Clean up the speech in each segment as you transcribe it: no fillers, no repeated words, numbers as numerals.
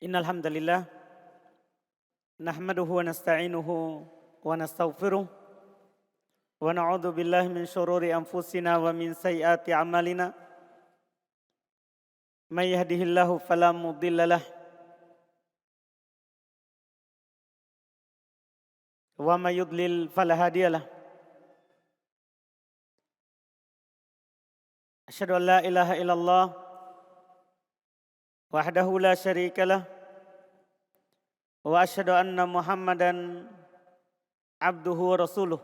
Innal hamdalillah nahmaduhu wa nasta'inuhu wa nastaghfiruh wa na'udzu billahi min syururi anfusina wa min sayyiati a'malina. May yahdihillahu fala mudhillalah wa may yudlil fala hadiyalah. Asyhadu an la ilaha illallah wahdahu la syarikalah wa asyhadu anna Muhammadan abduhu wa rasuluh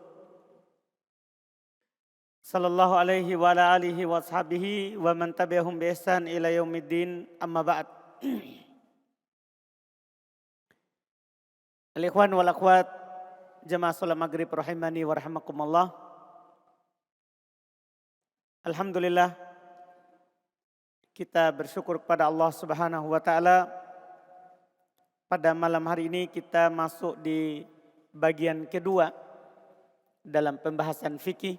sallallahu alaihi wa ala alihi wa ashabihi wa man tabi'ahum bi ihsan ila yaumiddin, amma ba'd. Al-ikhwan wal akhwat jamaah salat maghrib rahimani wa rahimakumullah. Alhamdulillah, kita bersyukur kepada Allah Subhanahu wa taala. Pada malam hari ini kita masuk di bagian kedua dalam pembahasan fikih.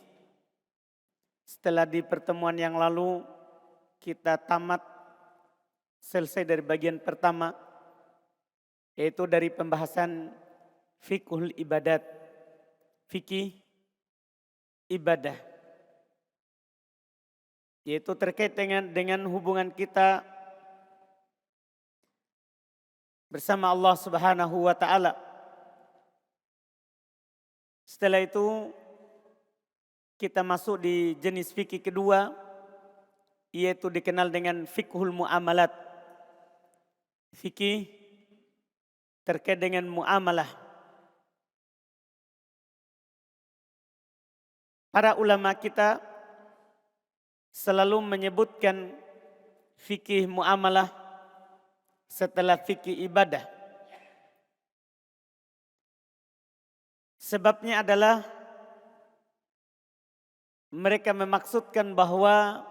Setelah di pertemuan yang lalu kita selesai dari bagian pertama, yaitu dari pembahasan fiqhul ibadat, fikih ibadah, yaitu terkait dengan hubungan kita bersama Allah Subhanahu wa taala. Setelah itu kita masuk di jenis fikih kedua, yaitu dikenal dengan fiqhul muamalat. Fikih terkait dengan muamalah. Para ulama kita selalu menyebutkan fikih muamalah setelah fikih ibadah. Sebabnya adalah mereka memaksudkan bahwa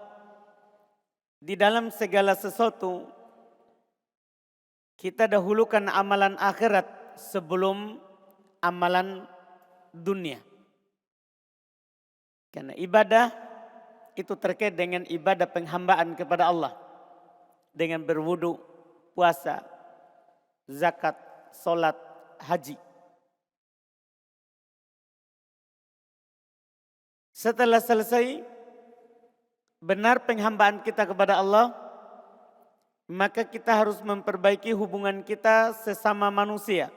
di dalam segala sesuatu kita dahulukan amalan akhirat sebelum amalan dunia. Karena ibadah itu terkait dengan ibadah penghambaan kepada Allah. Dengan berwudu, puasa, zakat, solat, haji. Setelah selesai benar penghambaan kita kepada Allah, maka kita harus memperbaiki hubungan kita sesama manusia.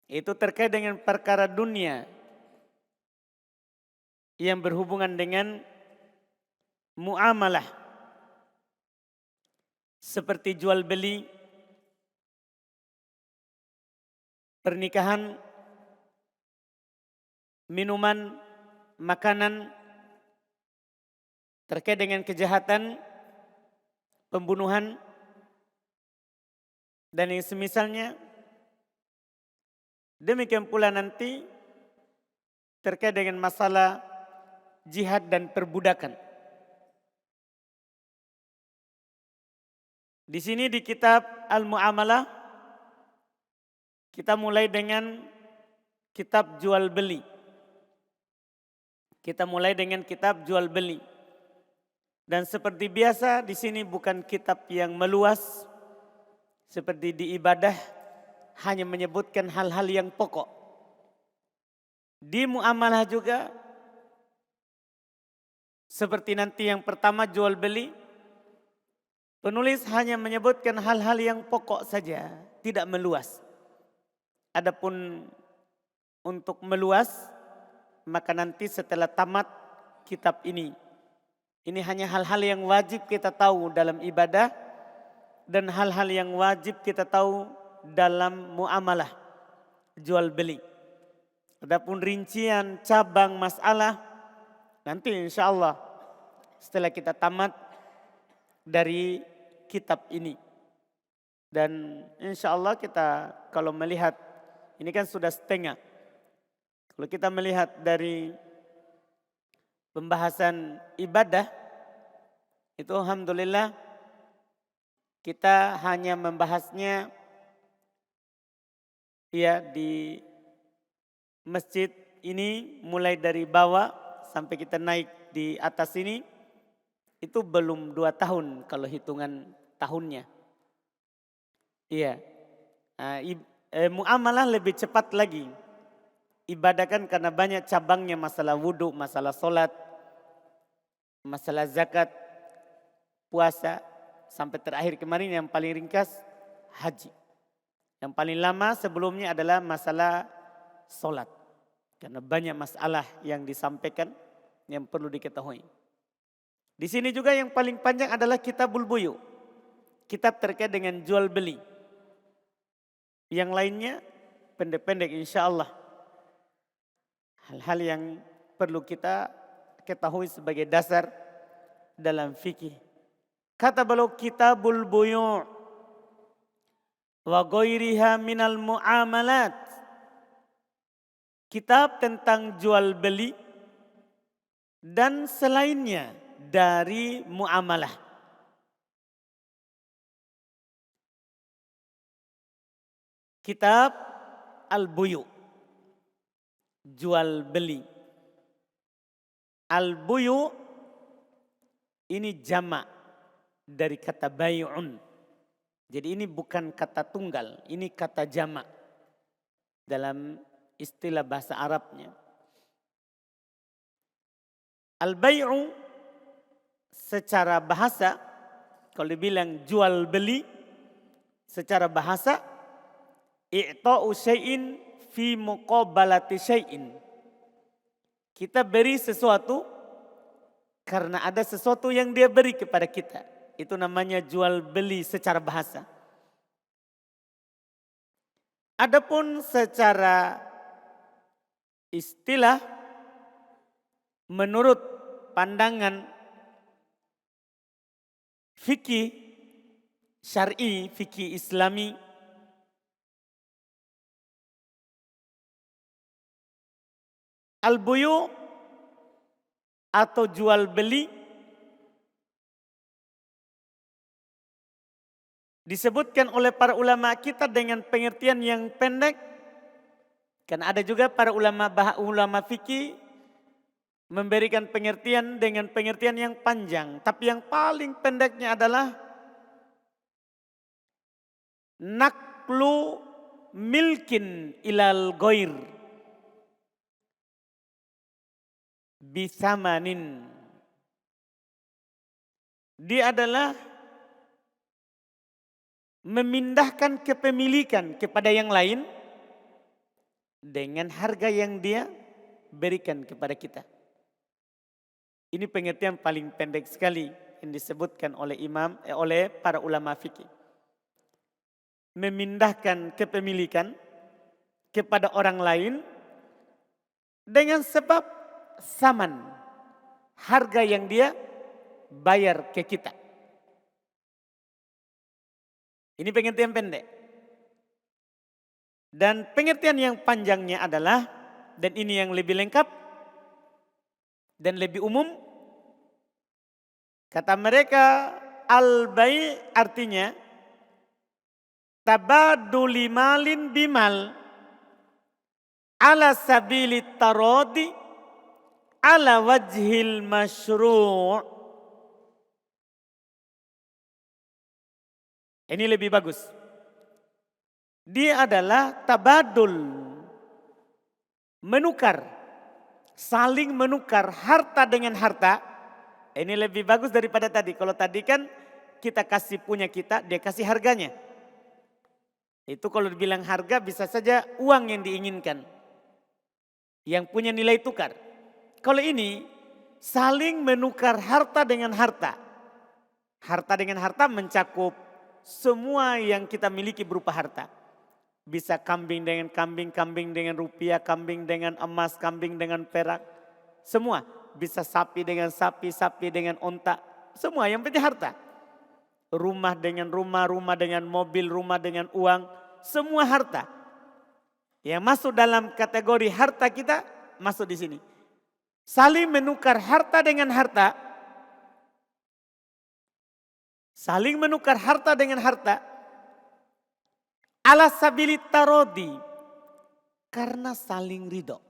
Itu terkait dengan perkara dunia yang berhubungan dengan muamalah. Seperti jual beli, pernikahan, minuman, makanan, terkait dengan kejahatan, pembunuhan, dan yang semisalnya. Demikian pula nanti terkait dengan masalah jihad dan perbudakan. Di sini di kitab Al-Mu'amalah kita mulai dengan kitab jual beli. Kita mulai dengan kitab jual beli. Dan seperti biasa di sini bukan kitab yang meluas seperti di ibadah, hanya menyebutkan hal-hal yang pokok. Di muamalah juga seperti nanti yang pertama jual beli, penulis hanya menyebutkan hal-hal yang pokok saja, tidak meluas. Adapun untuk meluas, maka nanti setelah tamat kitab ini hanya hal-hal yang wajib kita tahu dalam ibadah dan hal-hal yang wajib kita tahu dalam muamalah jual beli. Adapun rincian cabang masalah nanti insya Allah setelah kita tamat dari kitab ini. Dan insya Allah kita kalau melihat ini kan sudah setengah. Kalau kita melihat dari pembahasan ibadah, itu alhamdulillah kita hanya membahasnya ya di masjid ini mulai dari bawah sampai kita naik di atas ini, itu belum 2 tahun kalau hitungan tahunnya. Iya. Muamalah lebih cepat lagi. Ibadah kan karena banyak cabangnya, masalah wudhu, masalah sholat, masalah zakat, puasa, sampai terakhir kemarin yang paling ringkas haji. Yang paling lama sebelumnya adalah masalah sholat. Karena banyak masalah yang disampaikan yang perlu diketahui. Di sini juga yang paling panjang adalah Kitabul Buyu. Kitab terkait dengan jual beli. Yang lainnya pendek-pendek insya Allah. Hal-hal yang perlu kita ketahui sebagai dasar dalam fikih. Kata beliau Kitabul Buyu' wa ghairiha minal muamalat. Kitab tentang jual beli dan selainnya dari muamalah. Kitab Al-Buyu, jual beli. Al-Buyu ini jamak dari kata bay'un. Jadi ini bukan kata tunggal, ini kata jamak dalam istilah bahasa Arabnya. Al-bay'u secara bahasa, kalau dibilang jual beli secara bahasa, i'ta'u syai'in fi muqabalati syai'in. Kita beri sesuatu karena ada sesuatu yang dia beri kepada kita. Itu namanya jual beli secara bahasa. Adapun secara istilah, menurut pandangan fikih syar'i, fikih Islami, al-buyu atau jual beli disebutkan oleh para ulama kita dengan pengertian yang pendek. Karena ada juga para ulama fikih memberikan pengertian dengan pengertian yang panjang. Tapi yang paling pendeknya adalah naklu milkin ilal ghair bisamanin. Dia adalah memindahkan kepemilikan kepada yang lain dengan harga yang dia berikan kepada kita. Ini pengertian paling pendek sekali yang disebutkan oleh oleh para ulama fikih. Memindahkan kepemilikan kepada orang lain dengan sebab saman, harga yang dia bayar ke kita. Ini pengertian pendek. Dan pengertian yang panjangnya adalah, dan ini yang lebih lengkap dan lebih umum, kata mereka al-bai' artinya tabaduli malin bimal ala sabili tarodi ala wajhil masyru'. Ini lebih bagus. Dia adalah tabadul, menukar, saling menukar harta dengan harta. Ini lebih bagus daripada tadi. Kalau tadi kan kita kasih punya kita, dia kasih harganya. Itu kalau dibilang harga bisa saja uang yang diinginkan, yang punya nilai tukar. Kalau ini saling menukar harta dengan harta. Harta dengan harta mencakup semua yang kita miliki berupa harta. Bisa kambing dengan kambing, kambing dengan rupiah, kambing dengan emas, kambing dengan perak. Semua. Bisa sapi dengan sapi, sapi dengan onta. Semua yang penting harta. Rumah dengan rumah, rumah dengan mobil, rumah dengan uang. Semua harta. Yang masuk dalam kategori harta kita masuk di sini. Saling menukar harta dengan harta. Saling menukar harta dengan harta. Ala sabili tarodi, karena saling ridho.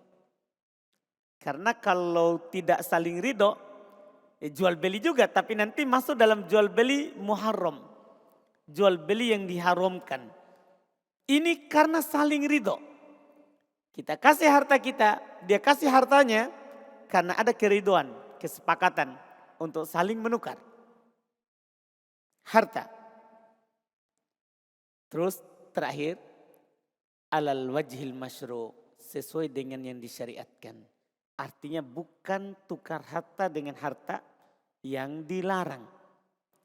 Karena kalau tidak saling ridho, jual beli juga, tapi nanti masuk dalam jual beli muharram. jual beli yang diharamkan. Ini karena saling ridho. Kita kasih harta kita, dia kasih hartanya karena ada keriduan, kesepakatan untuk saling menukar harta. Terus terakhir, alal wajhil masyru', sesuai dengan yang disyariatkan. Artinya bukan tukar harta dengan harta yang dilarang.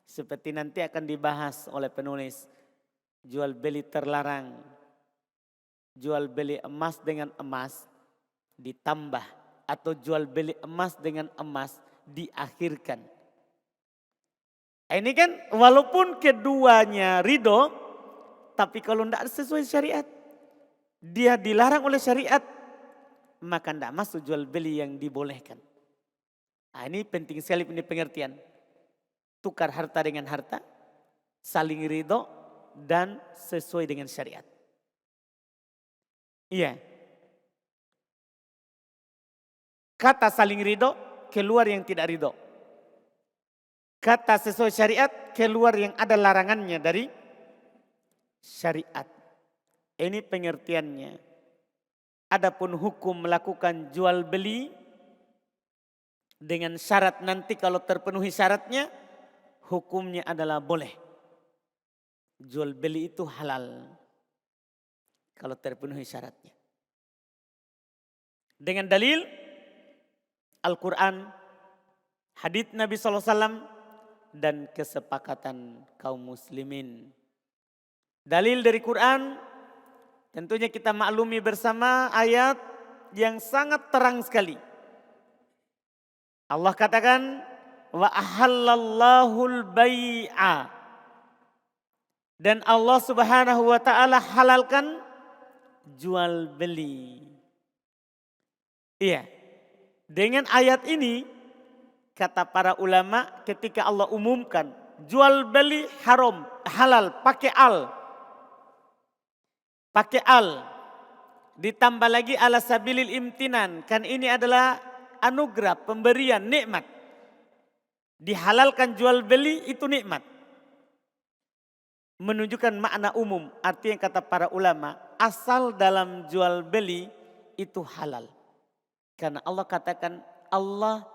Seperti nanti akan dibahas oleh penulis, jual beli terlarang, jual beli emas dengan emas ditambah, atau jual beli emas dengan emas diakhirkan. Ini kan walaupun keduanya ridho, tapi kalau tidak sesuai syariat, dia dilarang oleh syariat, maka tidak masuk jual beli yang dibolehkan. Nah, ini penting sekali ini pengertian. Tukar harta dengan harta, saling ridho dan sesuai dengan syariat. Iya. Kata saling ridho, keluar yang tidak ridho. Kata sesuai syariat, keluar yang ada larangannya dari syariat. Ini pengertiannya. Adapun hukum melakukan jual beli dengan syarat nanti kalau terpenuhi syaratnya, hukumnya adalah boleh. Jual beli itu halal kalau terpenuhi syaratnya. Dengan dalil Al-Quran, hadits Nabi SAW, dan kesepakatan kaum muslimin. Dalil dari Quran, tentunya kita maklumi bersama ayat yang sangat terang sekali. Allah katakan, wa ahallallahul bai'a. Dan Allah Subhanahu wa taala halalkan jual beli. Iya. Dengan ayat ini kata para ulama ketika Allah umumkan jual beli haram, halal pakai al. Pakai al. Ditambah lagi ala sabilil imtinan. Kan ini adalah anugerah, pemberian, nikmat. Dihalalkan jual beli itu nikmat. Menunjukkan makna umum. Artinya kata para ulama, asal dalam jual beli itu halal. Karena Allah katakan Allah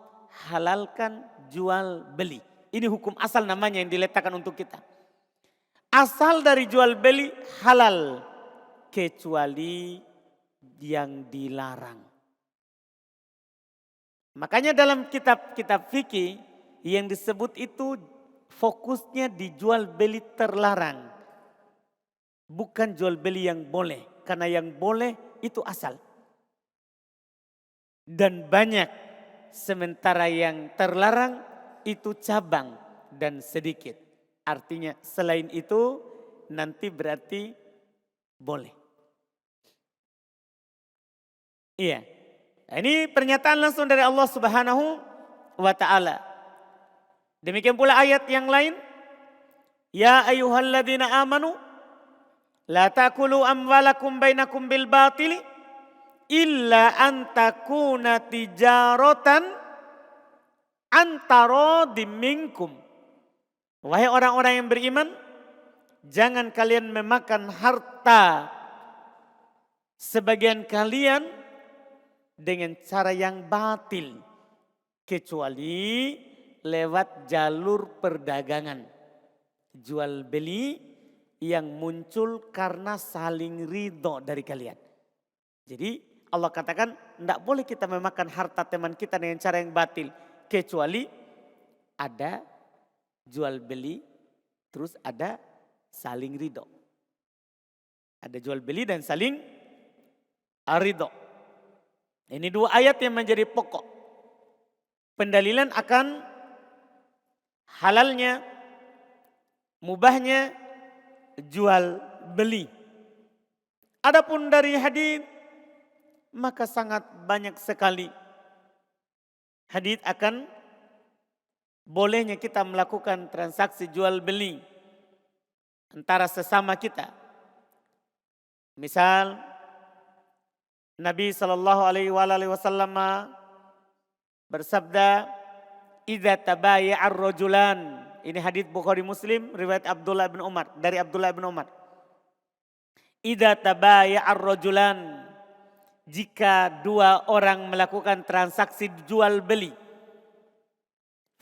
halalkan jual beli. Ini hukum asal namanya yang diletakkan untuk kita. Asal dari jual beli halal. Kecuali yang dilarang. Makanya dalam kitab-kitab fikih yang disebut itu fokusnya di jual beli terlarang. Bukan jual beli yang boleh. Karena yang boleh itu asal. Dan banyak, sementara yang terlarang itu cabang dan sedikit. Artinya selain itu nanti berarti boleh. Iya. Nah, ini pernyataan langsung dari Allah Subhanahu wa taala. Demikian pula ayat yang lain. Ya ayyuhalladzina amanu la ta'kulu amwalakum bainakum bil batili illa an takuna tijaratan antara minkum. Wahai orang-orang yang beriman, jangan kalian memakan harta sebagian kalian dengan cara yang batil kecuali lewat jalur perdagangan. Jual beli yang muncul karena saling ridho dari kalian. Jadi Allah katakan tidak boleh kita memakan harta teman kita dengan cara yang batil. Kecuali ada jual beli terus ada saling ridho. Ada jual beli dan saling ridho. Ini dua ayat yang menjadi pokok. Pendalilan akan halalnya, mubahnya jual beli. Adapun dari hadis maka sangat banyak sekali hadis akan bolehnya kita melakukan transaksi jual beli antara sesama kita. Misal Nabi SAW bersabda, "Idza tabaya'ar rajulan ini hadis Bukhari Muslim riwayat Abdullah bin Umar, dari Abdullah bin Umar. Idza tabaya'ar rajulan, jika dua orang melakukan transaksi jual beli,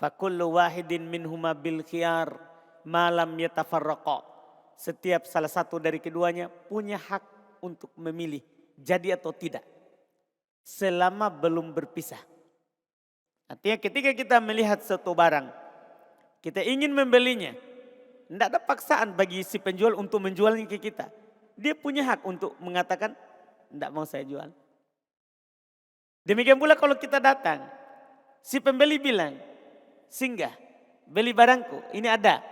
fakullu wahidin minhuma bil khiyar malam yatafarraqa, setiap salah satu dari keduanya punya hak untuk memilih jadi atau tidak selama belum berpisah. Artinya ketika kita melihat suatu barang, kita ingin membelinya, tidak ada paksaan bagi si penjual untuk menjualnya ke kita. Dia punya hak untuk mengatakan, tidak mau saya jual. Demikian pula kalau kita datang, si pembeli bilang, singgah, beli barangku, ini ada.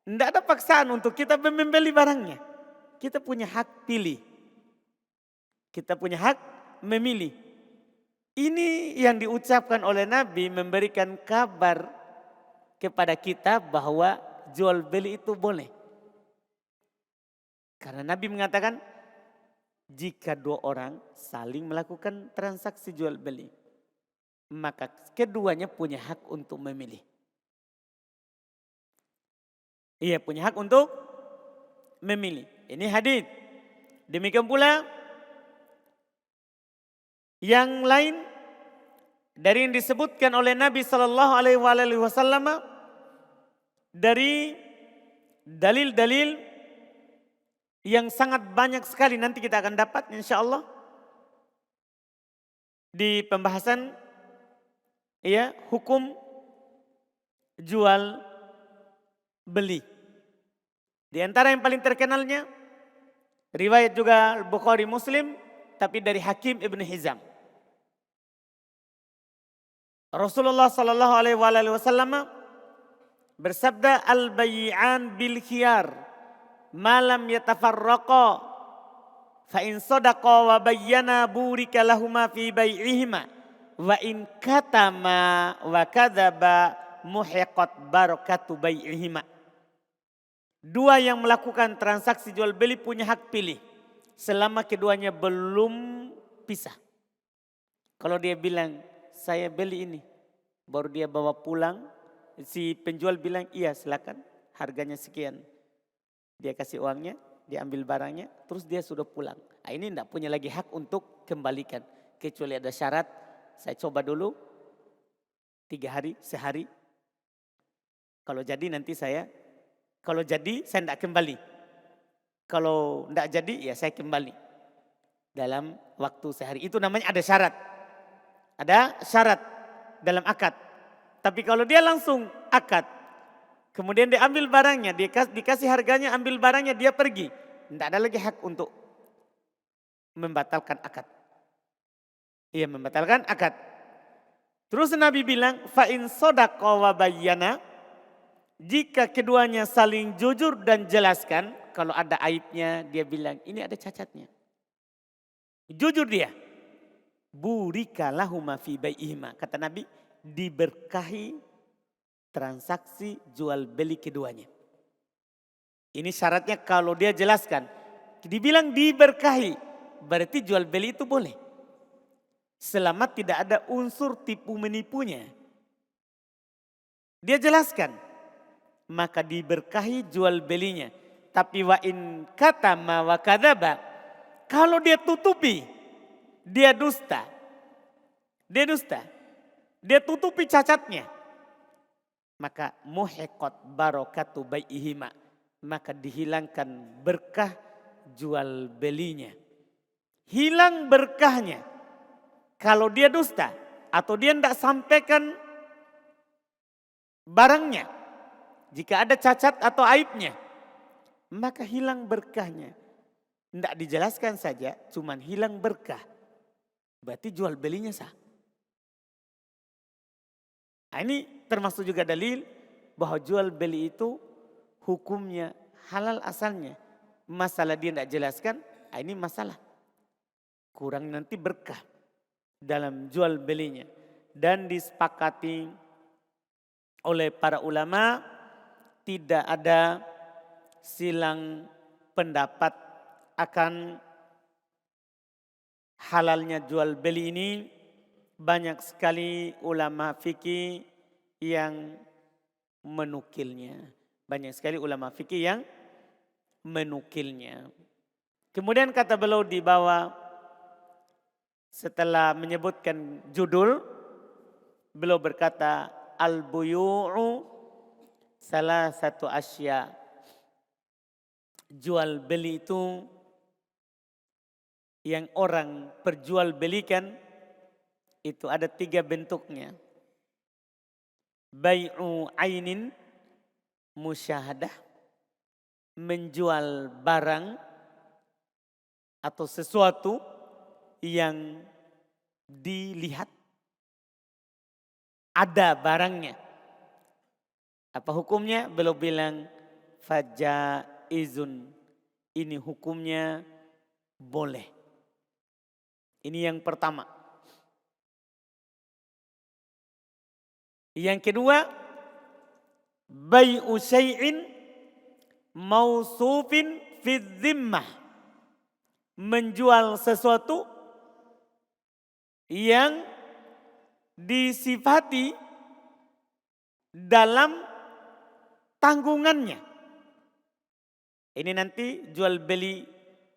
Tidak ada paksaan untuk kita membeli barangnya. Kita punya hak pilih. Kita punya hak memilih. Ini yang diucapkan oleh Nabi memberikan kabar kepada kita bahwa jual beli itu boleh. Karena Nabi mengatakan jika dua orang saling melakukan transaksi jual beli, maka keduanya punya hak untuk memilih. Ia punya hak untuk memilih. Ini hadis. Demikian pula yang lain dari yang disebutkan oleh Nabi Sallallahu Alaihi Wasallam dari dalil-dalil yang sangat banyak sekali nanti kita akan dapat insya Allah di pembahasan ya hukum jual beli. Di antara yang paling terkenalnya riwayat juga Bukhari Muslim tapi dari Hakim Ibn Hizam. Rasulullah Sallallahu Alaihi Wasallam bersabda, al-bay'an bil khiyar malam yatafarraqa fa in sadaqa wa bayyana burika lahuma fi bai'ihima wa in katama wa kadzaba muhiqat barakatu bai'ihima. Dua yang melakukan transaksi jual beli punya hak pilih selama keduanya belum pisah. Kalau dia bilang saya beli ini, baru dia bawa pulang, si penjual bilang iya silakan harganya sekian. Dia kasih uangnya, dia ambil barangnya, terus dia sudah pulang. Nah, ini tidak punya lagi hak untuk kembalikan. Kecuali ada syarat, saya coba dulu 3 hari, sehari. Kalau jadi nanti kalau jadi saya tidak kembali. Kalau tidak jadi ya saya kembali. Dalam waktu sehari, itu namanya ada syarat. Ada syarat dalam akad. Tapi kalau dia langsung akad, kemudian dia ambil barangnya, dia dikasih harganya, ambil barangnya, dia pergi. Tidak ada lagi hak untuk membatalkan akad. Ia membatalkan akad. Terus Nabi bilang, fa in sadaqa wa bayyana, jika keduanya saling jujur dan jelaskan, kalau ada aibnya dia bilang ini ada cacatnya. Jujur dia. Burika lahuma fi bai'ihima. Kata Nabi, diberkahi transaksi jual beli keduanya. Ini syaratnya kalau dia jelaskan. Dibilang diberkahi, berarti jual beli itu boleh. Selama tidak ada unsur tipu menipunya. Dia jelaskan, maka diberkahi jual belinya. Tapi wa in katama wa kadzaba, kalau dia tutupi, dia dusta. Dia dusta. Dia tutupi cacatnya. Maka muhiqat barakatu bai'ihima, maka dihilangkan berkah jual belinya. Hilang berkahnya. Kalau dia dusta atau dia tidak sampaikan barangnya, jika ada cacat atau aibnya, maka hilang berkahnya. Tidak dijelaskan saja, cuman hilang berkah. Berarti jual belinya sah. Nah, ini termasuk juga dalil bahwa jual beli itu hukumnya halal asalnya. Masalah dia tidak jelaskan, ini masalah. Kurang nanti berkah dalam jual belinya. Dan disepakati oleh para ulama tidak ada silang pendapat akan halalnya jual beli ini. Banyak sekali ulama fikih yang menukilnya. Banyak sekali ulama fikih yang menukilnya. Kemudian kata beliau di bawah, setelah menyebutkan judul, beliau berkata, al-buyu'u salah satu asya. Jual beli itu yang orang perjual belikan itu ada 3 bentuknya. Bai'u ainin musyahadah, menjual barang atau sesuatu yang dilihat, ada barangnya. Apa hukumnya? Beliau bilang fajaizun, ini hukumnya boleh. Ini yang pertama. Yang kedua, bai'u syai'in mausufin fi dhimmah, menjual sesuatu yang disifati dalam tanggungannya. Ini nanti jual beli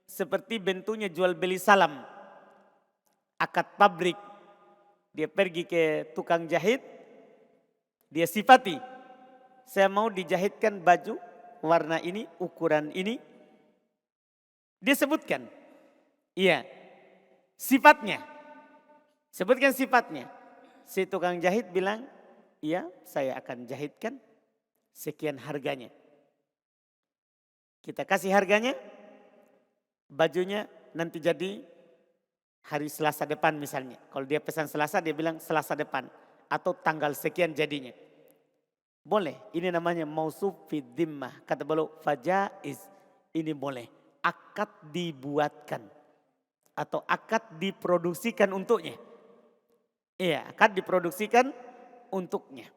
seperti bentuknya jual beli salam. Akad pabrik. Dia pergi ke tukang jahit, dia sifati, saya mau dijahitkan baju warna ini, ukuran ini. Dia sebutkan, iya, sifatnya. Sebutkan sifatnya. Si tukang jahit bilang, iya saya akan jahitkan, sekian harganya. Kita kasih harganya, bajunya nanti jadi hari Selasa depan misalnya. Kalau dia pesan Selasa, dia bilang Selasa depan. Atau tanggal sekian jadinya. Boleh, ini namanya mausuf fi dhimmah. Kata beliau, fajaiz, ini boleh. Akad dibuatkan. Atau akad diproduksikan untuknya. Iya, akad diproduksikan untuknya.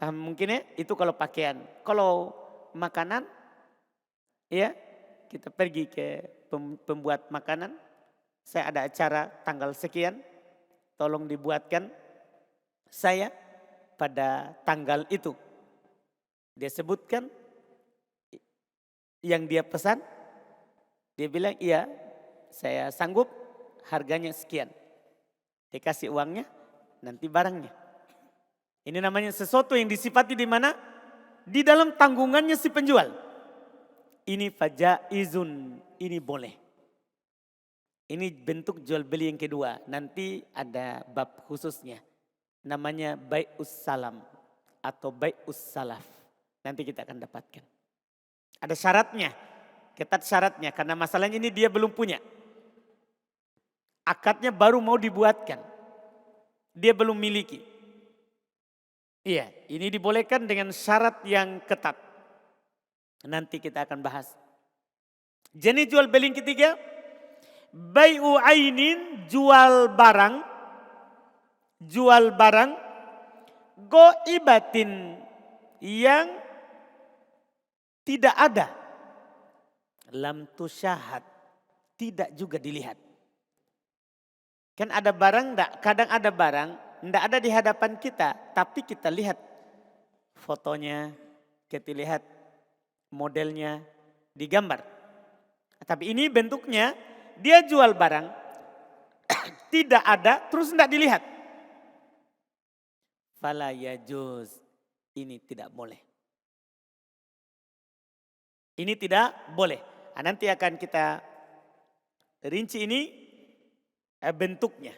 Mungkin ya, itu kalau pakaian. Kalau makanan, ya kita pergi ke pembuat makanan. Saya ada acara tanggal sekian, tolong dibuatkan saya pada tanggal itu. Dia sebutkan yang dia pesan. Dia bilang, iya saya sanggup, harganya sekian. Dikasih uangnya, nanti barangnya. Ini namanya sesuatu yang disifati di mana? Di dalam tanggungannya si penjual. Ini fajaizun, ini boleh. Ini bentuk jual beli yang kedua. Nanti ada bab khususnya. Namanya bai'us salam atau bai'us salaf. Nanti kita akan dapatkan. Ada syaratnya, ketat syaratnya. Karena masalahnya ini dia belum punya. Akadnya baru mau dibuatkan. Dia belum miliki. Iya, ini dibolehkan dengan syarat yang ketat. Nanti kita akan bahas. Jenis jual beli yang ketiga, bai'u ainin, jual barang goibatin, yang tidak ada, lam tusyahad, tidak juga dilihat. Kan ada barang, kadang ada barang tidak ada di hadapan kita, tapi kita lihat fotonya, kita lihat modelnya di gambar. Tapi ini bentuknya dia jual barang tidak ada, terus tidak dilihat. Fala yajuz, ini tidak boleh. Ini tidak boleh. Nanti akan kita rinci ini bentuknya.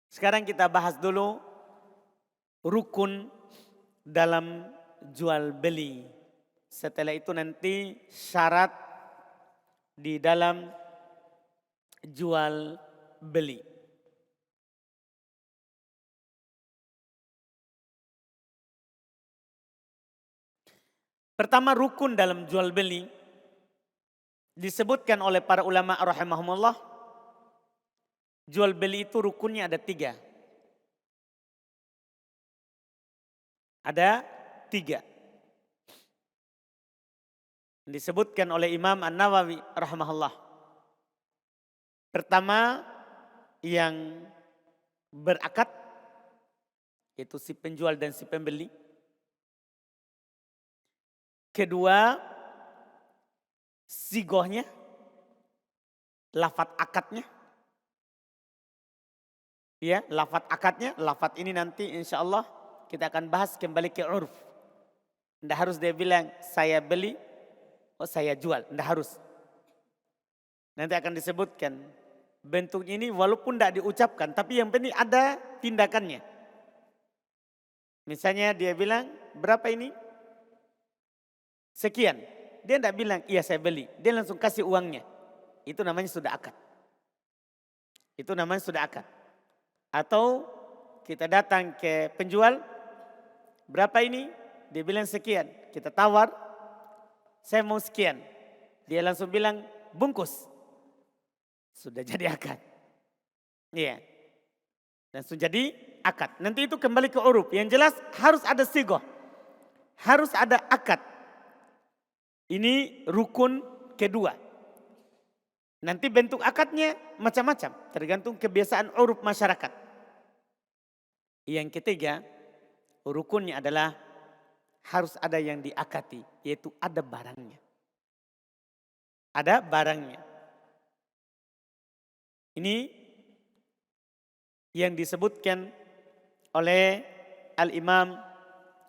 Sekarang kita bahas dulu rukun dalam jual beli. Setelah itu nanti syarat di dalam jual beli. Pertama, rukun dalam jual beli disebutkan oleh para ulama rahimahumullah. Jual beli itu rukunnya ada 3. Ada 3. Disebutkan oleh Imam An-Nawawi rahimahullah. Pertama, yang berakad, itu si penjual dan si pembeli. Kedua, sigohnya, lafat akadnya. Ya, lafat akadnya, lafat ini nanti insya Allah kita akan bahas kembali ke uruf. Tidak harus dia bilang saya beli, oh saya jual, tidak harus. Nanti akan disebutkan bentuk ini walaupun tidak diucapkan, tapi yang penting ada tindakannya. Misalnya dia bilang berapa ini? Sekian. Dia tidak bilang iya saya beli, dia langsung kasih uangnya. Itu namanya sudah akad. Itu namanya sudah akad. Atau kita datang ke penjual, berapa ini? Dia bilang sekian. Kita tawar, saya mau sekian. Dia langsung bilang bungkus. Sudah jadi akad. Iya. Langsung jadi akad. Nanti itu kembali ke uruf. Yang jelas harus ada sigoh. Harus ada akad. Ini rukun kedua. Nanti bentuk akadnya macam-macam. Tergantung kebiasaan uruf masyarakat. Yang ketiga, rukunnya adalah harus ada yang diakati, yaitu ada barangnya. Ada barangnya. Ini yang disebutkan oleh Al-Imam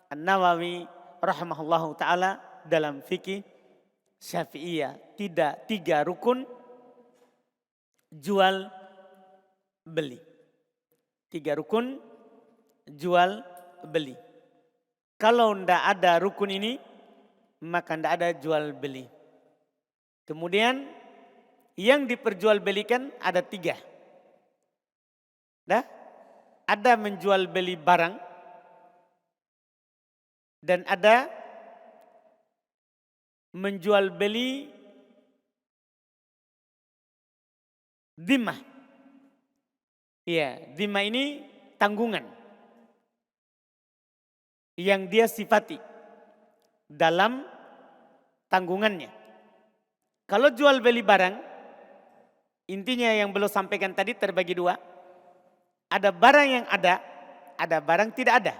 An-Nawawi rahimahullahu ta'ala dalam fikih Syafi'iyah. Tidak 3 rukun jual beli. 3 rukun jual beli. Kalau tidak ada rukun ini, maka tidak ada jual beli. Kemudian yang diperjualbelikan ada 3. Ada menjual beli barang dan ada menjual beli dhimah. Iya, dhimah ini tanggungan yang dia sifati dalam tanggungannya. Kalau jual beli barang, intinya yang belum sampaikan tadi terbagi 2. Ada barang yang ada barang tidak ada.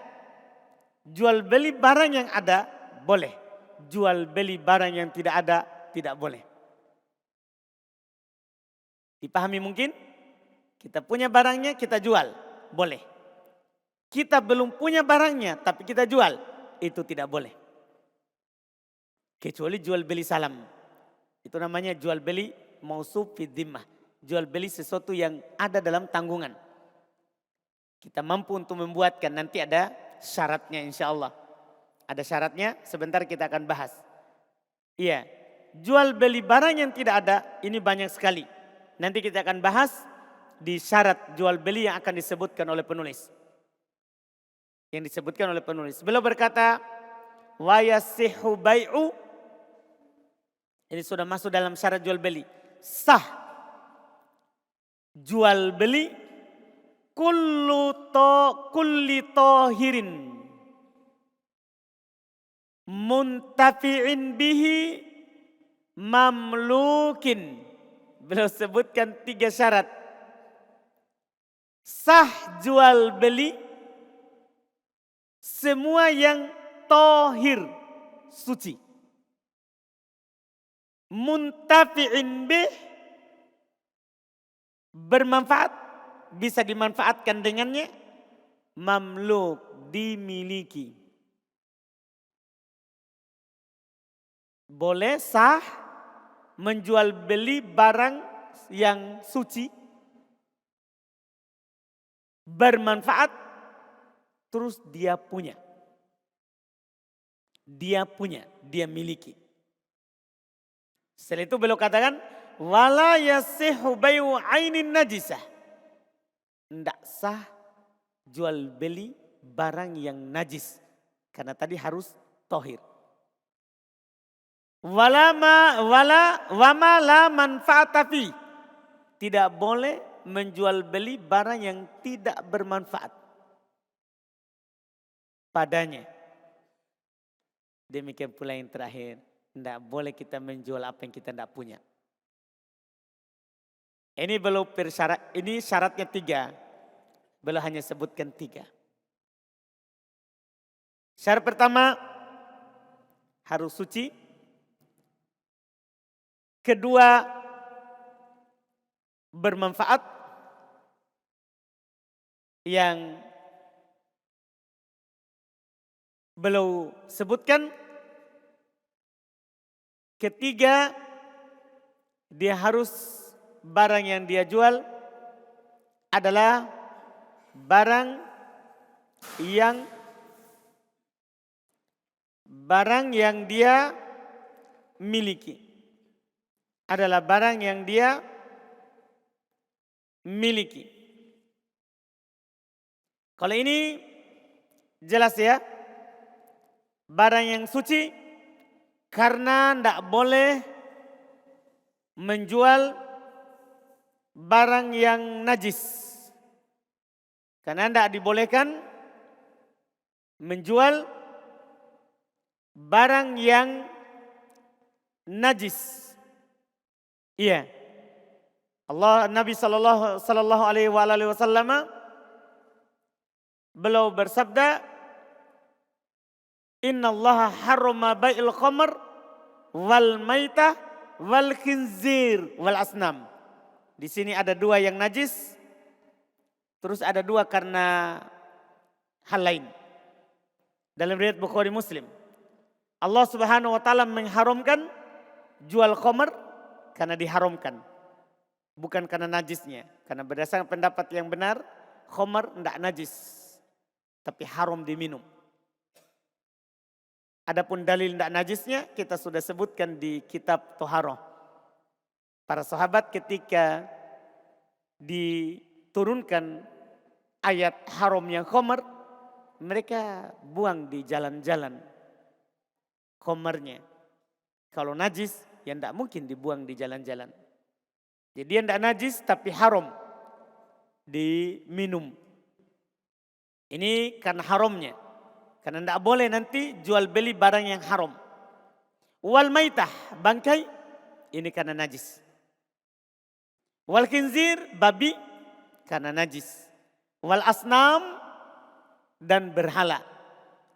Jual beli barang yang ada boleh. Jual beli barang yang tidak ada tidak boleh. Dipahami mungkin? Kita punya barangnya kita jual, boleh. Kita belum punya barangnya tapi kita jual, itu tidak boleh. Kecuali jual beli salam. Itu namanya jual beli mausuf fid dhimmah. Jual beli sesuatu yang ada dalam tanggungan. Kita mampu untuk membuatkan, nanti ada syaratnya insya Allah. Ada syaratnya, sebentar kita akan bahas. Iya, jual beli barang yang tidak ada, ini banyak sekali. Nanti kita akan bahas di syarat jual beli yang akan disebutkan oleh penulis. Yang disebutkan oleh penulis. Beliau berkata, wa yasihhu bai'u, ini sudah masuk dalam syarat jual beli. Sah jual beli kulli tohirin muntafi'in bihi mamlukin. Beliau sebutkan 3 syarat. Sah jual beli semua yang tohir, suci. Muntafi'in bih, bermanfaat, bisa dimanfaatkan dengannya. Mamluk, dimiliki. Boleh sah menjual beli barang yang suci, bermanfaat, terus dia punya. Dia punya, dia miliki. Setelah itu beliau katakan, wala yasihhu bai'u ainin najisah. Tidak sah jual beli barang yang najis. Karena tadi harus tohir. Wama la manfaata fi. Tidak boleh menjual beli barang yang tidak bermanfaat padanya. Demikian pula yang terakhir, tidak boleh kita menjual apa yang kita tidak punya. Ini belum persyarat, ini syaratnya 3. Belum hanya sebutkan 3. Syarat pertama, harus suci. Kedua, bermanfaat yang beliau sebutkan. Ketiga, dia harus barang yang dia jual adalah barang yang dia miliki. Adalah barang yang dia miliki. Kalau ini jelas ya. Barang yang suci karena tidak boleh menjual barang yang najis. Karena tidak dibolehkan menjual barang yang najis. Iya. Nabi sallallahu alaihi wasallam beliau bersabda, "Innallaha harrama bai'il khamr wal maitah wal khinzir wal asnam." Di sini ada dua yang najis, terus ada dua karena hal lain. Dalam riwayat Bukhari Muslim, Allah Subhanahu wa taala mengharamkan jual khamr karena diharamkan, bukan karena najisnya. Karena berdasarkan pendapat yang benar, khamr tidak najis, tapi haram diminum. Adapun dalil tidak najisnya kita sudah sebutkan di kitab Toharoh. Para sahabat ketika diturunkan ayat haramnya khamr, mereka buang di jalan-jalan khamrnya. Kalau najis, ya tidak mungkin dibuang di jalan-jalan. Jadi dia tidak najis tapi haram diminum. Ini karena haramnya. Karena tidak boleh nanti jual beli barang yang haram. Wal maitah, bangkai, ini karena najis. Wal khinzir, babi, karena najis. Wal asnam, dan berhala.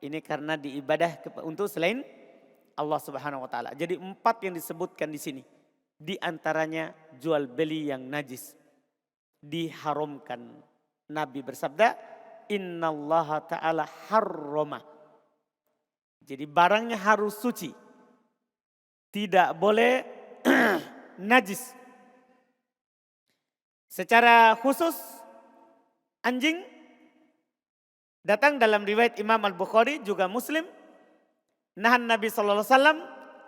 Ini karena diibadah untuk selain Allah Subhanahu wa taala. Jadi 4 yang disebutkan di sini. Di antaranya jual beli yang najis diharamkan. Nabi bersabda, "Innallaha ta'ala harrama." Jadi barangnya harus suci. Tidak boleh najis. Secara khusus anjing datang dalam riwayat Imam Al-Bukhari juga Muslim. Nahan Nabi sallallahu alaihi wasallam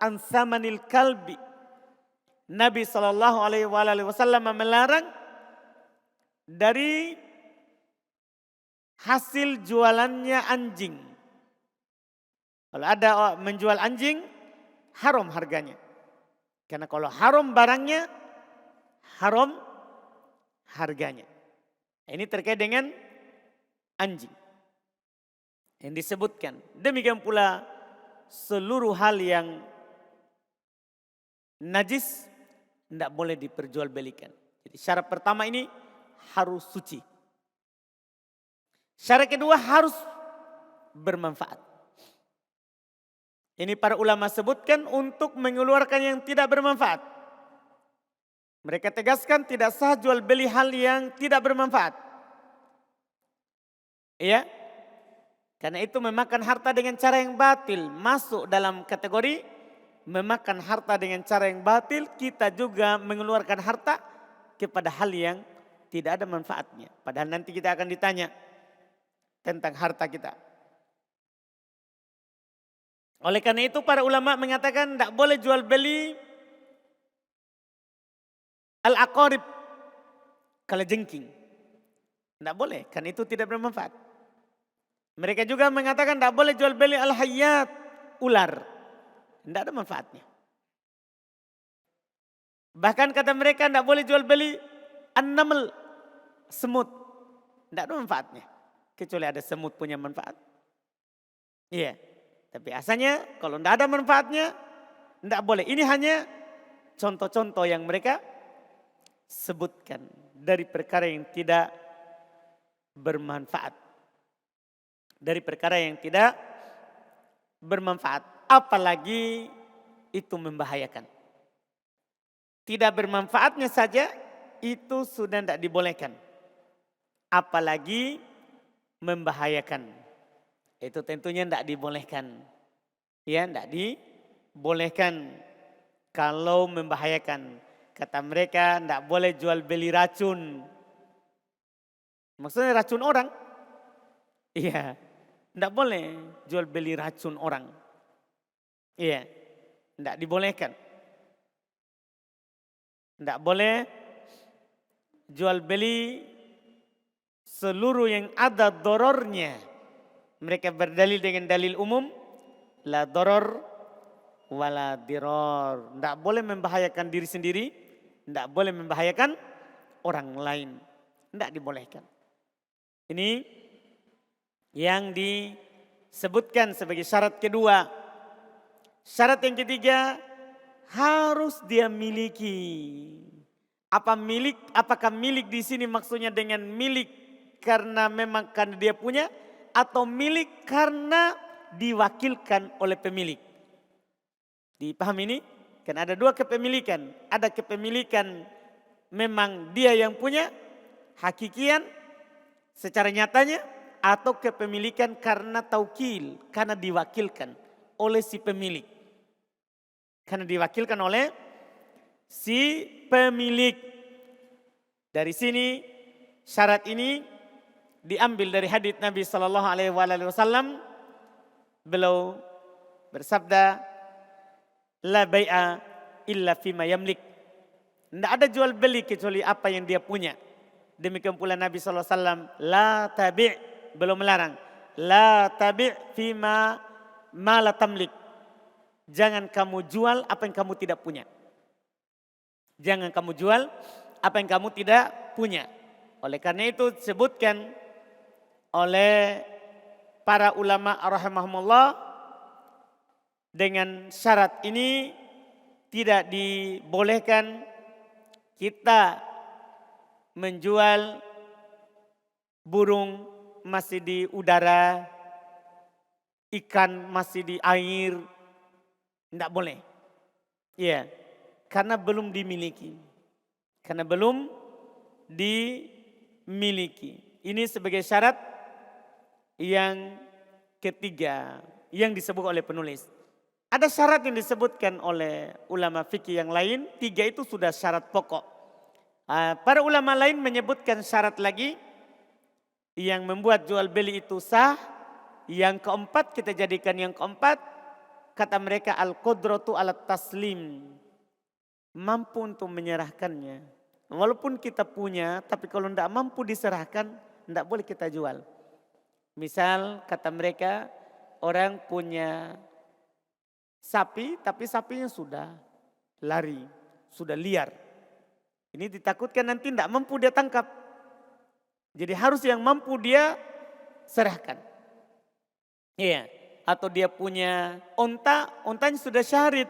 an samanil kalbi. Nabi sallallahu alaihi wasallam melarang dari hasil jualannya anjing. Kalau ada menjual anjing, haram harganya. Karena kalau haram barangnya, haram harganya. Ini terkait dengan anjing yang disebutkan. Demikian pula seluruh hal yang najis tidak boleh diperjualbelikan. Jadi syarat pertama ini harus suci. Syarat kedua harus bermanfaat. Ini para ulama sebutkan untuk mengeluarkan yang tidak bermanfaat. Mereka tegaskan tidak sah jual beli hal yang tidak bermanfaat. Iya. Karena itu memakan harta dengan cara yang batil. Masuk dalam kategori memakan harta dengan cara yang batil. Kita juga mengeluarkan harta kepada hal yang tidak ada manfaatnya. Padahal nanti kita akan ditanya tentang harta kita. Oleh karena itu para ulama mengatakan tidak boleh jual beli al-aqarib, kalajengking. Tidak boleh, karena itu tidak bermanfaat. Mereka juga mengatakan tidak boleh jual beli al-hayyat, ular. Tidak ada manfaatnya. Bahkan kata mereka tidak boleh jual beli an-naml, semut. Tidak ada manfaatnya. Kecuali ada semut punya manfaat. Iya. Tapi asalnya kalau tidak ada manfaatnya, tidak boleh. Ini hanya contoh-contoh yang mereka sebutkan dari perkara yang tidak bermanfaat. Dari perkara yang tidak bermanfaat. apalagi itu membahayakan. Tidak bermanfaatnya saja itu sudah tidak dibolehkan. Apalagi membahayakan. Itu tentunya tidak dibolehkan. Ya, tidak dibolehkan kalau membahayakan. Kata mereka tidak boleh jual beli racun. Maksudnya racun orang. Iya, tidak boleh jual beli racun orang. Iya, tidak dibolehkan. Tidak boleh jual beli seluruh yang ada dorornya. Mereka berdalil dengan dalil umum. La doror wala diror. Tidak boleh membahayakan diri sendiri. Tidak boleh membahayakan orang lain. Tidak dibolehkan. Ini yang disebutkan sebagai syarat kedua. Syarat yang ketiga, harus dia miliki. Apakah milik di sini maksudnya dengan milik karena memang karena dia punya, atau milik karena diwakilkan oleh pemilik? Dipahami ini? Kan ada dua kepemilikan. Ada kepemilikan memang dia yang punya, hakikian secara nyatanya, atau kepemilikan karena taukil, karena diwakilkan oleh si pemilik. Karena diwakilkan oleh si pemilik. Dari sini syarat ini diambil dari hadits Nabi Sallallahu Alaihi Wasallam. Beliau bersabda, la bai'a illa fima yamlik. Tidak ada jual beli kecuali apa yang dia punya. Demikian pula Nabi Sallallahu Alaihi Wasallam, la tabi', belum melarang, la tabi' fima ma la tamlik. Jangan kamu jual apa yang kamu tidak punya. Jangan kamu jual apa yang kamu tidak punya. Oleh karena itu disebutkan oleh para ulama rahimahumullah, dengan syarat ini tidak dibolehkan kita menjual burung masih di udara, ikan masih di air, tidak boleh. Iya, karena belum dimiliki. Karena belum dimiliki. Ini sebagai syarat yang ketiga yang disebut oleh penulis. Ada syarat yang disebutkan oleh ulama fikih yang lain. 3 itu sudah syarat pokok. Para ulama lain menyebutkan syarat lagi yang membuat jual beli itu sah. Yang keempat, kita jadikan yang keempat, kata mereka al-qudratu alat taslim. Mampu untuk menyerahkannya. Walaupun kita punya, tapi kalau tidak mampu diserahkan, tidak boleh kita jual. Misal kata mereka, orang punya sapi, tapi sapinya sudah lari, sudah liar. Ini ditakutkan nanti tidak mampu dia tangkap. Jadi harus yang mampu dia serahkan. Iya. Atau dia punya onta, ontanya sudah syarit,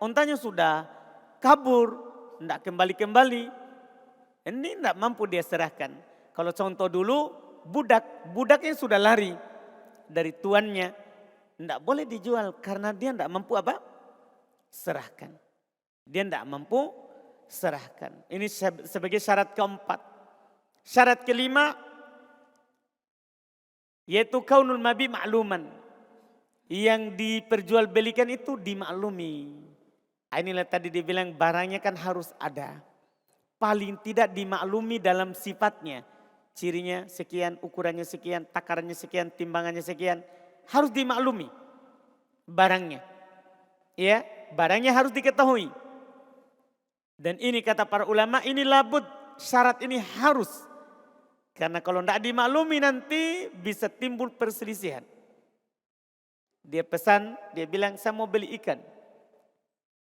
ontanya sudah kabur, tidak kembali-kembali. Ini tidak mampu dia serahkan. Kalau contoh dulu, budaknya sudah lari dari tuannya. Tidak boleh dijual karena dia tidak mampu apa? Serahkan. Dia tidak mampu serahkan. Ini sebagai syarat keempat. Syarat kelima, yaitu kaunul mabi ma'luman. Yang diperjualbelikan itu dimaklumi. Inilah tadi dibilang barangnya kan harus ada. Paling tidak dimaklumi dalam sifatnya. Cirinya sekian, ukurannya sekian, takarannya sekian, timbangannya sekian. Harus dimaklumi barangnya. Ya, barangnya harus diketahui. Dan ini kata para ulama, ini labud, syarat ini harus. Karena kalau tidak dimaklumi nanti bisa timbul perselisihan. Dia pesan, dia bilang saya mau beli ikan.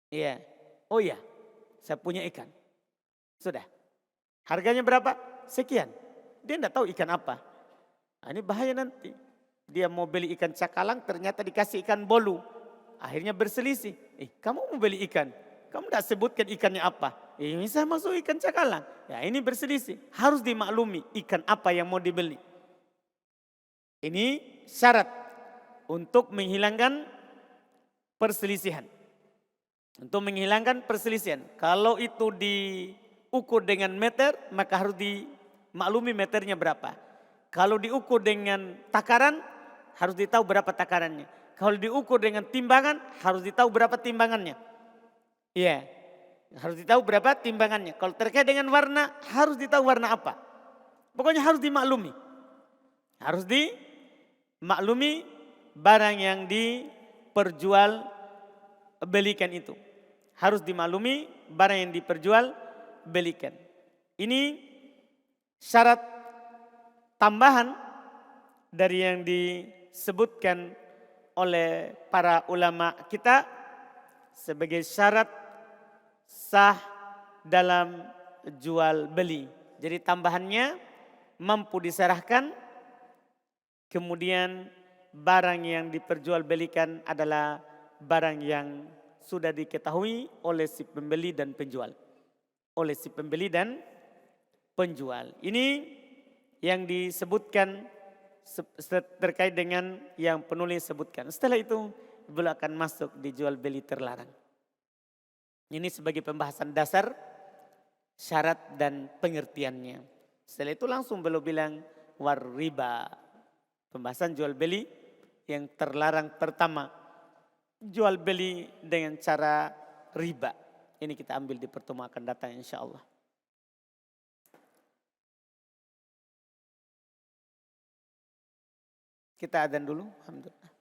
Iya, oh iya, saya punya ikan. Sudah, harganya berapa? Sekian. Dia tidak tahu ikan apa. Nah, ini bahaya nanti. Dia mau beli ikan cakalang ternyata dikasih ikan bolu. Akhirnya berselisih. Kamu mau beli ikan? Kamu tidak sebutkan ikannya apa? Ini saya masuk ikan cakalang. Ya ini berselisih. Harus dimaklumi ikan apa yang mau dibeli. Ini syarat untuk menghilangkan perselisihan. Untuk menghilangkan perselisihan. Kalau itu diukur dengan meter, maka harus dimaklumi meternya berapa. Kalau diukur dengan takaran, harus ditahu berapa takarannya. Kalau diukur dengan timbangan, harus ditahu berapa timbangannya. Iya, harus ditahu berapa timbangannya. Kalau terkait dengan warna, harus ditahu warna apa. Pokoknya harus dimaklumi. Harus dimaklumi barang yang diperjual belikan itu. Harus dimaklumi barang yang diperjual belikan. Ini syarat tambahan dari yang disebutkan oleh para ulama kita sebagai syarat sah dalam jual beli. Jadi tambahannya mampu diserahkan, kemudian barang yang diperjualbelikan adalah barang yang sudah diketahui oleh si pembeli dan penjual. Oleh si pembeli dan penjual. Ini yang disebutkan terkait dengan yang penulis sebutkan. Setelah itu beliau akan masuk di jual beli terlarang. Ini sebagai pembahasan dasar, syarat dan pengertiannya. Setelah itu langsung beliau bilang war riba. Pembahasan jual beli yang terlarang pertama. Jual beli dengan cara riba. Ini kita ambil di pertemuan akan datang insya Allah. Kita adzan dulu. Alhamdulillah.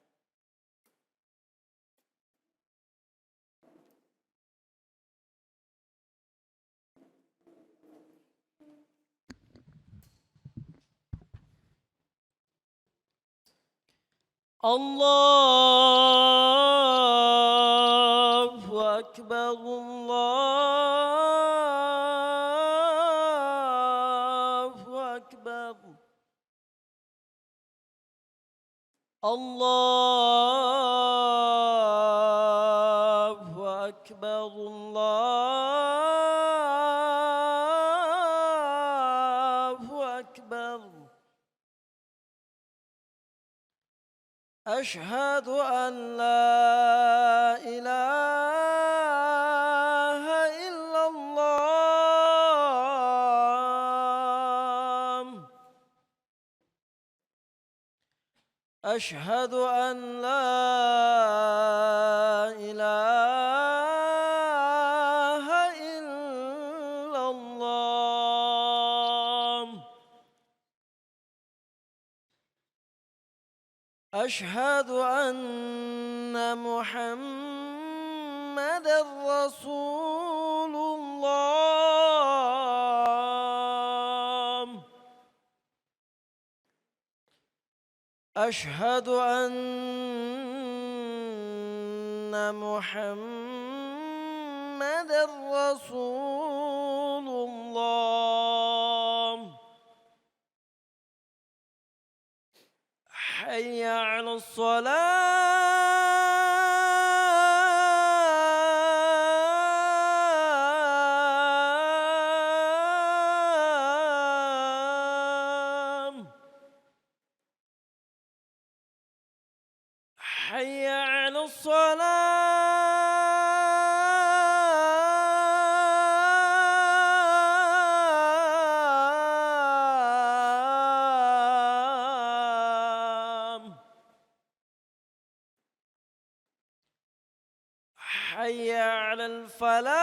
Allahu Akbar, Allahu Akbar. Allahu Akbar, Allahu Akbar. أشهد أن لا إله إلا الله أشهد أن لا إله إلا الله أشهد أن محمدا رسول الله أشهد أن محمدا رسول الله حي على الصلاة حي على الصلاة حي على الفلاح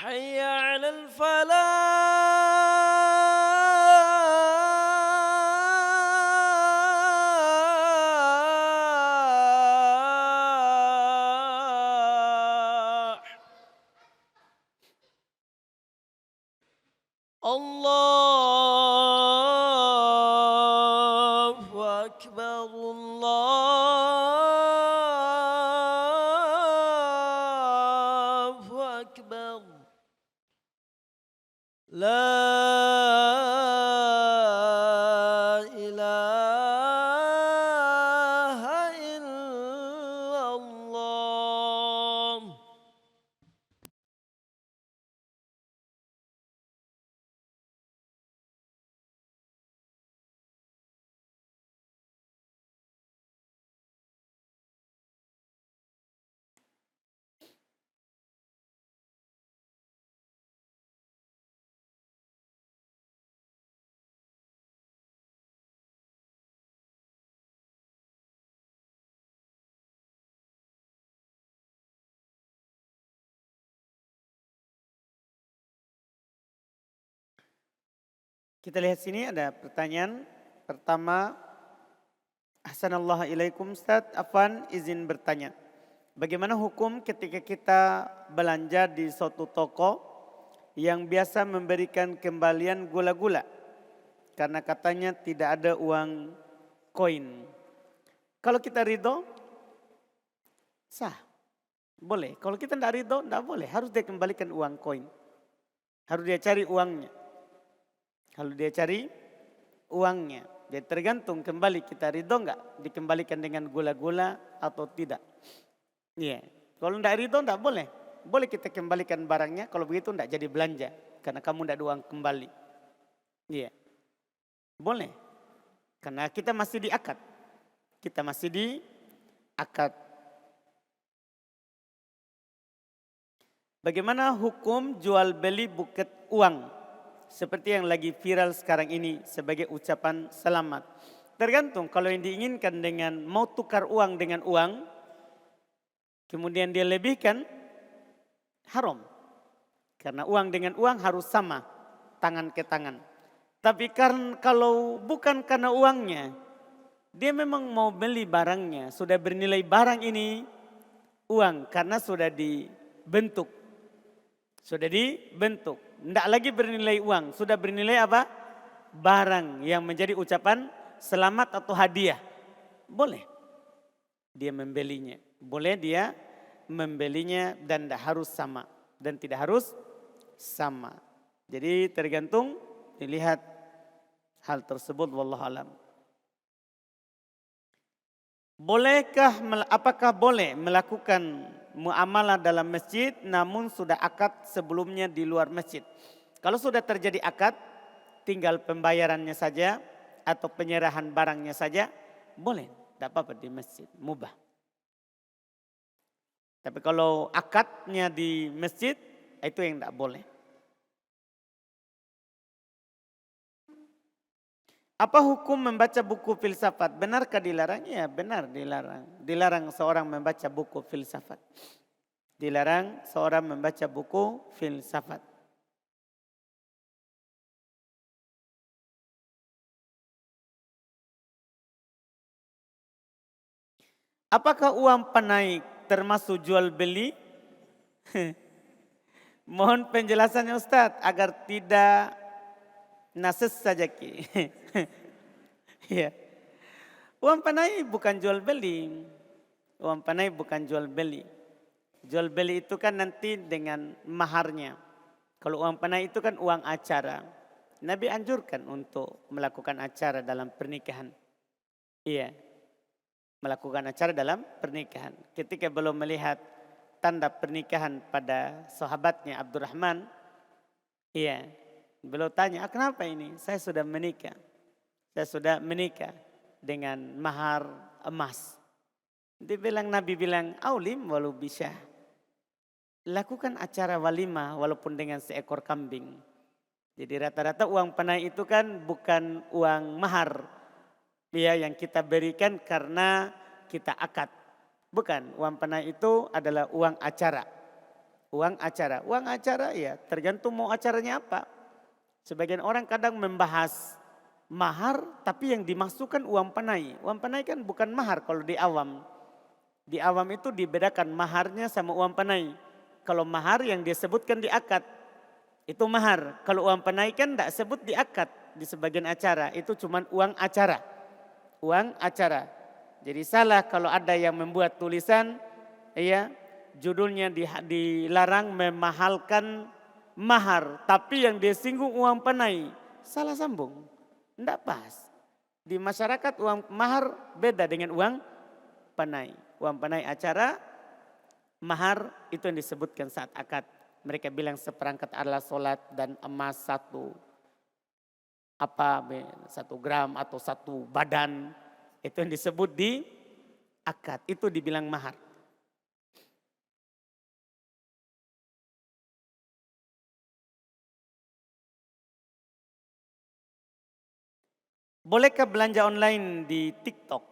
حي على الفلاح الله أكبر الله أكبر لا إله إلا الله Kita lihat sini ada pertanyaan. Pertama, Ahsanallahu ilaikum Ustaz, Afwan izin bertanya. Bagaimana hukum ketika kita belanja di suatu toko yang biasa memberikan kembalian gula-gula? Karena katanya tidak ada uang koin. Kalau kita ridho, sah. Boleh. Kalau kita tidak ridho, tidak boleh. Harus dia kembalikan uang koin. Harus dia cari uangnya. Harus dia cari uangnya. Jadi tergantung kembali kita ridho enggak dikembalikan dengan gula-gula atau tidak. Iya. Kalau tidak ridho enggak boleh. Boleh kita kembalikan barangnya, kalau begitu enggak jadi belanja. Karena kamu tidak ada uang kembali. Iya. Boleh. Karena kita masih di akad. Kita masih di akad. Bagaimana hukum jual beli buket uang? Seperti yang lagi viral sekarang ini sebagai ucapan selamat. Tergantung kalau yang diinginkan dengan mau tukar uang dengan uang, kemudian dia lebihkan, haram. Karena uang dengan uang harus sama, tangan ke tangan. Tapi kalau bukan karena uangnya, dia memang mau beli barangnya, sudah bernilai barang ini uang karena sudah dibentuk. Sudah dibentuk. Tidak lagi bernilai uang. Sudah bernilai apa? Barang yang menjadi ucapan selamat atau hadiah. Boleh dia membelinya. Boleh dia membelinya dan tidak harus sama. Dan tidak harus sama. Jadi tergantung dilihat hal tersebut. Wallahualam. Apakah boleh melakukan muamalah dalam masjid namun sudah akad sebelumnya di luar masjid? Kalau sudah terjadi akad, tinggal pembayarannya saja atau penyerahan barangnya saja, boleh. Tidak apa-apa di masjid, mubah. Tapi kalau akadnya di masjid, itu yang tidak boleh. Apa hukum membaca buku filsafat? Benarkah dilarang? Ya benar dilarang. Dilarang seorang membaca buku filsafat. Dilarang seorang membaca buku filsafat. Apakah uang panai termasuk jual beli? Mohon penjelasannya Ustadz agar tidak nases saja ki. Ya. Uang panai bukan jual beli. Uang panai bukan jual beli. Jual beli itu kan nanti dengan maharnya. Kalau uang panai itu kan uang acara. Nabi anjurkan untuk melakukan acara dalam pernikahan. Iya. Melakukan acara dalam pernikahan. Ketika belum melihat tanda pernikahan pada sahabatnya Abdurrahman. Iya. Beliau tanya, kenapa ini? Saya sudah menikah. Saya sudah menikah dengan mahar emas. Nabi bilang, aulim walau bisa. Lakukan acara walimah walaupun dengan seekor kambing. Jadi rata-rata uang panai itu kan bukan uang mahar. Ya, yang kita berikan karena kita akad. Bukan, uang panai itu adalah uang acara. Uang acara. Uang acara ya tergantung mau acaranya apa. Sebagian orang kadang membahas mahar tapi yang dimasukkan uang panai. Uang panai kan bukan mahar kalau di awam. Di awam itu dibedakan maharnya sama uang panai. Kalau mahar yang disebutkan di akad itu mahar. Kalau uang panai kan tidak sebut di akad di sebagian acara. Itu cuma uang acara. Uang acara. Jadi salah kalau ada yang membuat tulisan ya judulnya dilarang memahalkan mahar, tapi yang dia singgung uang panai, salah sambung. Tidak pas. Di masyarakat uang mahar beda dengan uang panai. Uang panai acara, mahar itu yang disebutkan saat akad. Mereka bilang seperangkat alat sholat dan emas 1 gram atau 1 badan. Itu yang disebut di akad. Itu dibilang mahar. Bolehkah belanja online di TikTok?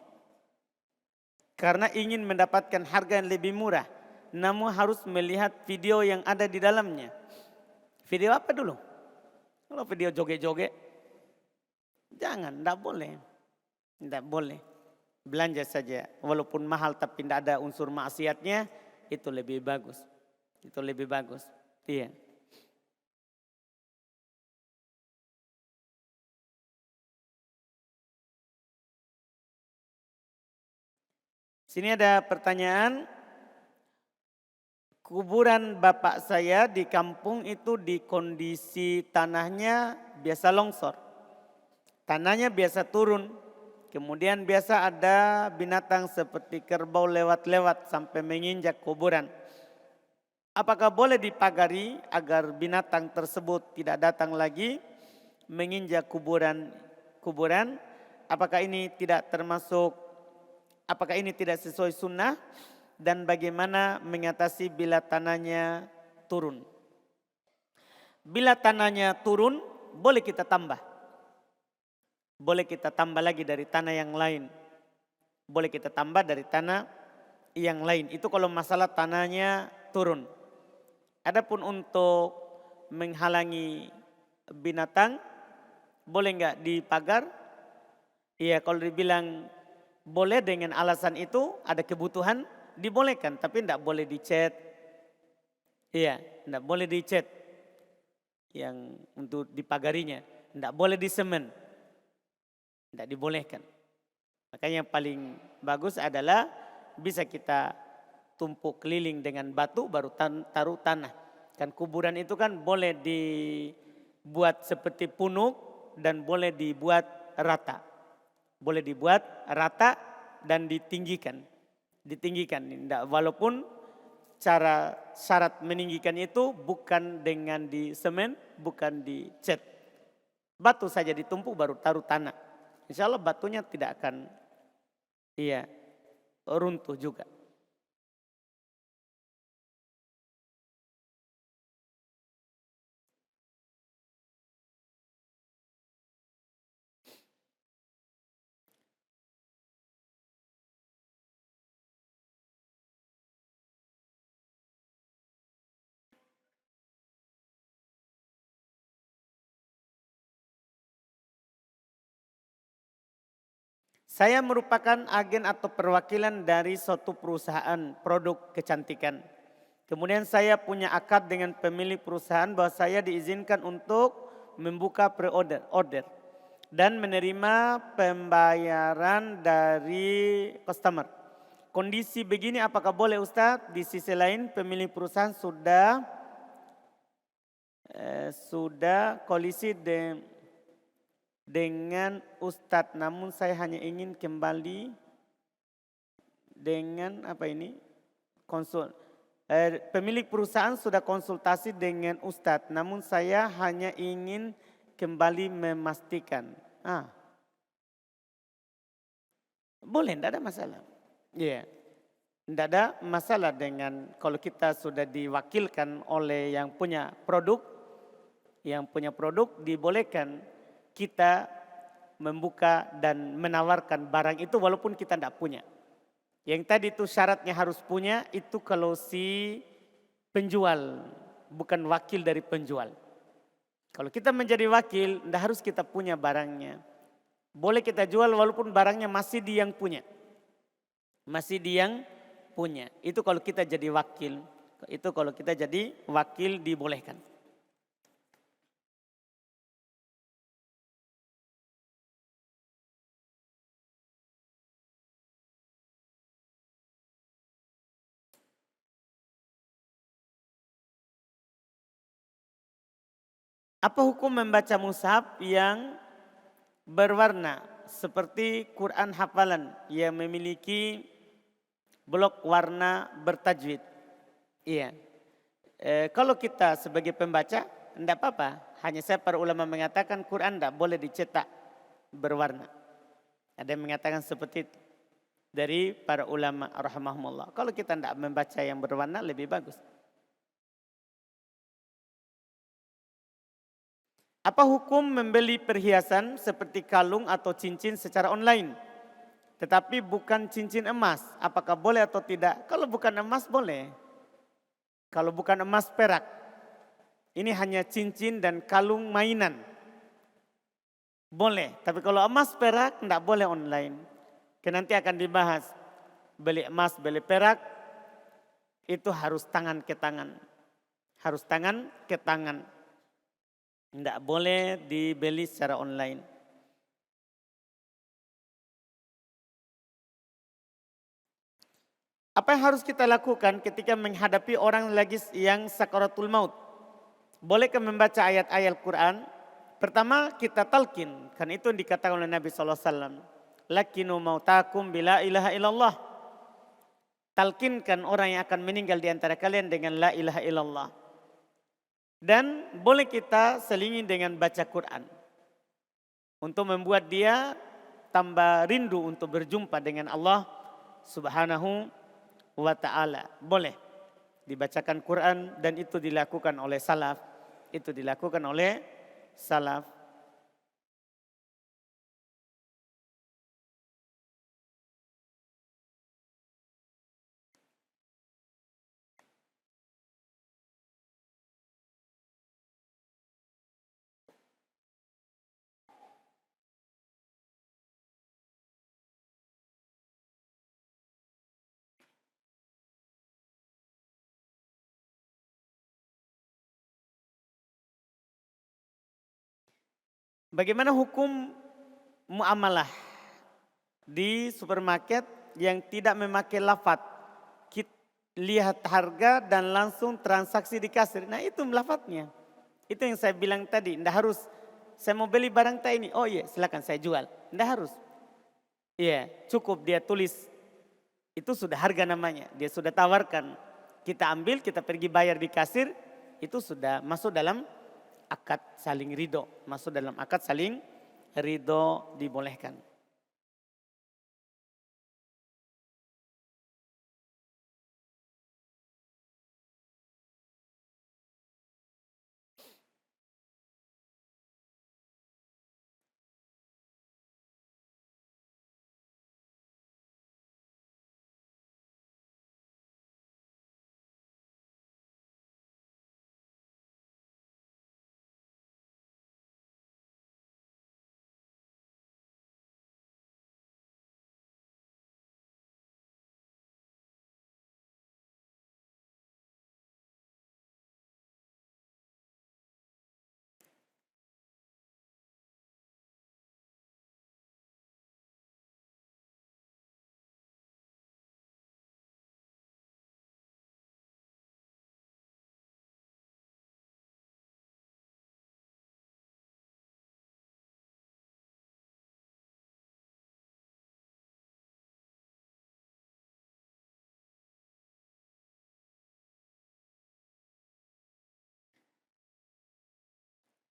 Karena ingin mendapatkan harga yang lebih murah. Namun harus melihat video yang ada di dalamnya. Video apa dulu? Kalau video joget-joget. Jangan, tidak boleh. Tidak boleh. Belanja saja. Walaupun mahal tapi tidak ada unsur maksiatnya, itu lebih bagus. Itu lebih bagus. Iya. Sini ada pertanyaan. Kuburan bapak saya di kampung itu di kondisi tanahnya biasa longsor. Tanahnya biasa turun. Kemudian biasa ada binatang seperti kerbau lewat-lewat sampai menginjak kuburan. Apakah boleh dipagari agar binatang tersebut tidak datang lagi menginjak kuburan? Apakah ini tidak sesuai sunnah? Dan bagaimana mengatasi bila tanahnya turun? Bila tanahnya turun, boleh kita tambah. Boleh kita tambah lagi dari tanah yang lain. Boleh kita tambah dari tanah yang lain. Itu kalau masalah tanahnya turun. Adapun untuk menghalangi binatang, boleh enggak dipagar? Iya, kalau dibilang boleh dengan alasan itu ada kebutuhan, dibolehkan, tapi tidak boleh dicat. Iya, tidak boleh dicat yang untuk dipagarinya. Tidak boleh disemen. Tidak dibolehkan. Makanya yang paling bagus adalah bisa kita tumpuk keliling dengan batu baru taruh tanah. Kan kuburan itu kan boleh dibuat seperti punuk dan boleh dibuat rata. Boleh dibuat rata dan ditinggikan. Walaupun cara syarat meninggikan itu bukan dengan di semen, bukan di cat. Batu saja ditumpuk baru taruh tanah. Insya Allah batunya tidak akan runtuh juga. Saya merupakan agen atau perwakilan dari suatu perusahaan produk kecantikan. Kemudian saya punya akad dengan pemilik perusahaan bahwa saya diizinkan untuk membuka pre-order dan menerima pembayaran dari customer. Kondisi begini apakah boleh Ustadz? Di sisi lain pemilik perusahaan sudah kolisi dengan Ustadz, namun saya hanya ingin kembali dengan pemilik perusahaan sudah konsultasi dengan Ustadz, namun saya hanya ingin kembali memastikan. Boleh, tidak ada masalah. Iya, tidak ada masalah dengan kalau kita sudah diwakilkan oleh yang punya produk, dibolehkan kita membuka dan menawarkan barang itu walaupun kita tidak punya. Yang tadi itu syaratnya harus punya itu kalau si penjual, bukan wakil dari penjual. Kalau kita menjadi wakil, tidak harus kita punya barangnya. Boleh kita jual walaupun barangnya masih di yang punya. Masih di yang punya. Itu kalau kita jadi wakil. Itu kalau kita jadi wakil dibolehkan. Apa hukum membaca mushaf yang berwarna seperti Quran hafalan yang memiliki blok warna bertajwid? Iya. Kalau kita sebagai pembaca tidak apa-apa. Hanya saya para ulama mengatakan Quran tidak boleh dicetak berwarna. Ada yang mengatakan seperti itu dari para ulama rahimahumullah. Kalau kita tidak membaca yang berwarna lebih bagus. Apa hukum membeli perhiasan seperti kalung atau cincin secara online? Tetapi bukan cincin emas. Apakah boleh atau tidak? Kalau bukan emas boleh. Kalau bukan emas perak. Ini hanya cincin dan kalung mainan. boleh. Tapi kalau emas perak tidak boleh online. Karena nanti akan dibahas. Beli emas, beli perak itu harus tangan ke tangan. Harus tangan ke tangan. Tidak boleh dibeli secara online. Apa yang harus kita lakukan ketika menghadapi orang lagi yang sakaratul maut? Bolehkah membaca ayat-ayat Quran? Pertama kita talqin. Kan itu yang dikatakan oleh Nabi SAW. Lakinu mautakum bila ilaha illallah. Talqinkan orang yang akan meninggal di antara kalian dengan la ilaha illallah. Dan boleh kita selingi dengan baca Quran. Untuk membuat dia tambah rindu untuk berjumpa dengan Allah Subhanahu wa ta'ala. Boleh dibacakan Quran dan itu dilakukan oleh salaf. Itu dilakukan oleh salaf. Bagaimana hukum muamalah di supermarket yang tidak memakai lafaz? Lihat harga dan langsung transaksi di kasir. Nah itu lafaznya. Itu yang saya bilang tadi. Tidak harus saya mau beli barang tak ini. Oh iya silakan saya jual. Tidak harus. Iya cukup dia tulis. Itu sudah harga namanya. Dia sudah tawarkan. Kita ambil kita pergi bayar di kasir. Itu sudah masuk dalam akad saling ridho. Masuk dalam akad saling ridho dibolehkan.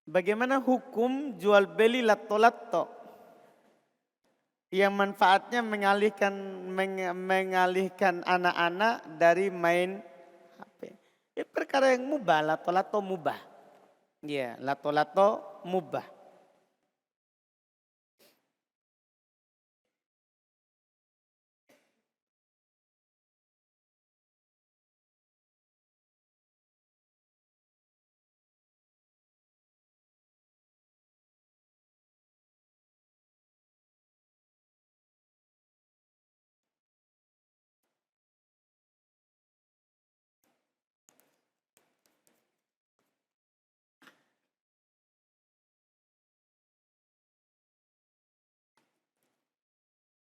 Bagaimana hukum jual beli lato-lato yang manfaatnya mengalihkan anak-anak dari main HP? Perkara yang mubah, lato-lato mubah. Ya, lato-lato mubah.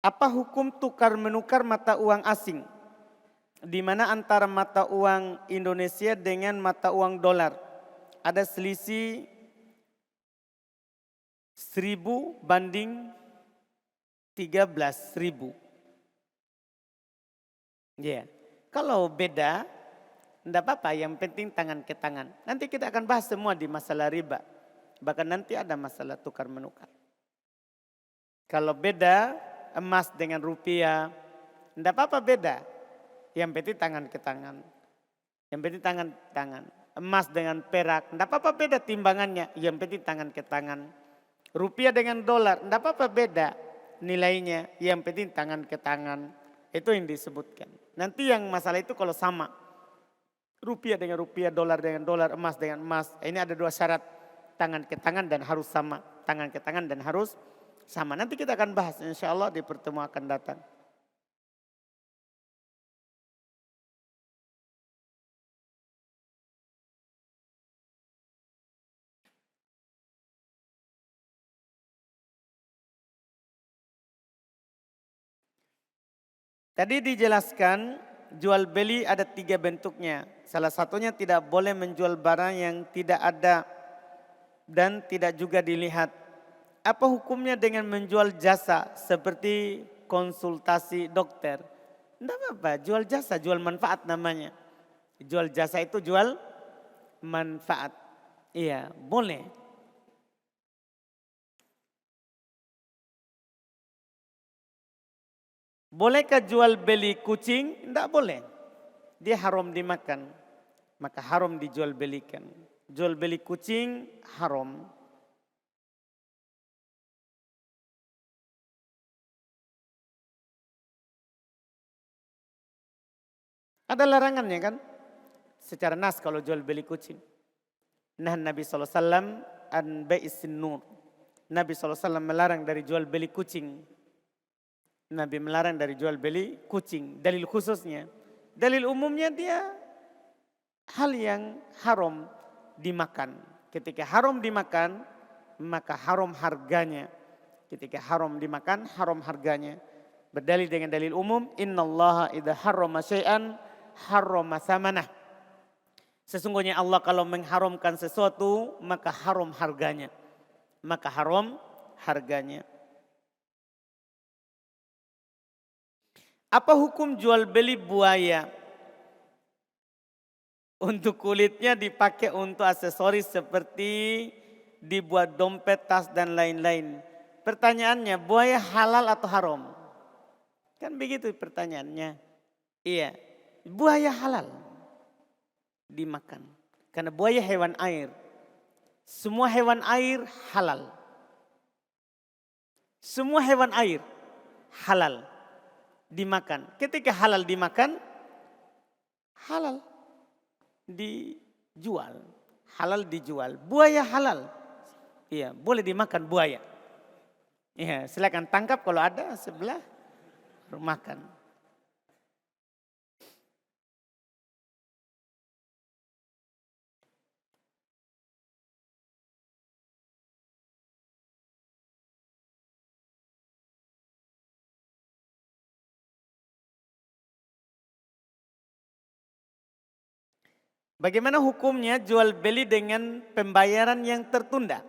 Apa hukum tukar menukar mata uang asing? Di mana antara mata uang Indonesia dengan mata uang dolar ada selisih 1.000 banding 13.000. Ya, kalau beda enggak apa-apa, yang penting tangan ke tangan. Nanti kita akan bahas semua di masalah riba. Bahkan nanti ada masalah tukar menukar. Kalau beda emas dengan rupiah, enggak apa-apa beda. Yang penting tangan ke tangan. Yang penting tangan ke tangan. Emas dengan perak, enggak apa-apa beda timbangannya. Yang penting tangan ke tangan. Rupiah dengan dolar, enggak apa-apa beda nilainya. Yang penting tangan ke tangan. Itu yang disebutkan. Nanti yang masalah itu kalau sama. Rupiah dengan rupiah, dolar dengan dolar, emas dengan emas. Ini ada 2 syarat. tangan ke tangan dan harus sama. Tangan ke tangan dan harus sama. Nanti kita akan bahas insya Allah di pertemuan akan datang. Tadi dijelaskan jual beli ada 3 bentuknya. Salah satunya tidak boleh menjual barang yang tidak ada dan tidak juga dilihat. Apa hukumnya dengan menjual jasa seperti konsultasi dokter? Tidak apa-apa, jual jasa, jual manfaat namanya. Jual jasa itu jual manfaat. Iya, boleh. Bolehkah jual beli kucing? Tidak boleh. Dia haram dimakan. Maka haram dijual belikan. Jual beli kucing haram. Ada larangannya kan? Secara nas kalau jual beli kucing. Nah Nabi SAW an bai'is nur. Nabi SAW melarang dari jual beli kucing. Nabi melarang dari jual beli kucing. Dalil khususnya. Dalil umumnya dia hal yang haram dimakan. Ketika haram dimakan, maka haram harganya. Ketika haram dimakan, haram harganya. Berdalil dengan dalil umum, innallaha idza harrama syai'an harrama tsamanah. Sesungguhnya Allah kalau mengharamkan sesuatu, maka haram harganya. Maka haram harganya. Apa hukum jual beli buaya? Untuk kulitnya dipakai untuk aksesoris seperti dibuat dompet, tas dan lain-lain. Pertanyaannya, buaya halal atau haram? Kan begitu pertanyaannya. Iya, buaya halal dimakan. Karena buaya hewan air. Semua hewan air halal. Semua hewan air halal dimakan. Ketika halal dimakan, halal dijual. Halal dijual. Buaya halal. Iya, boleh dimakan buaya. Iya, silakan tangkap kalau ada sebelah makan. Bagaimana hukumnya jual beli dengan pembayaran yang tertunda?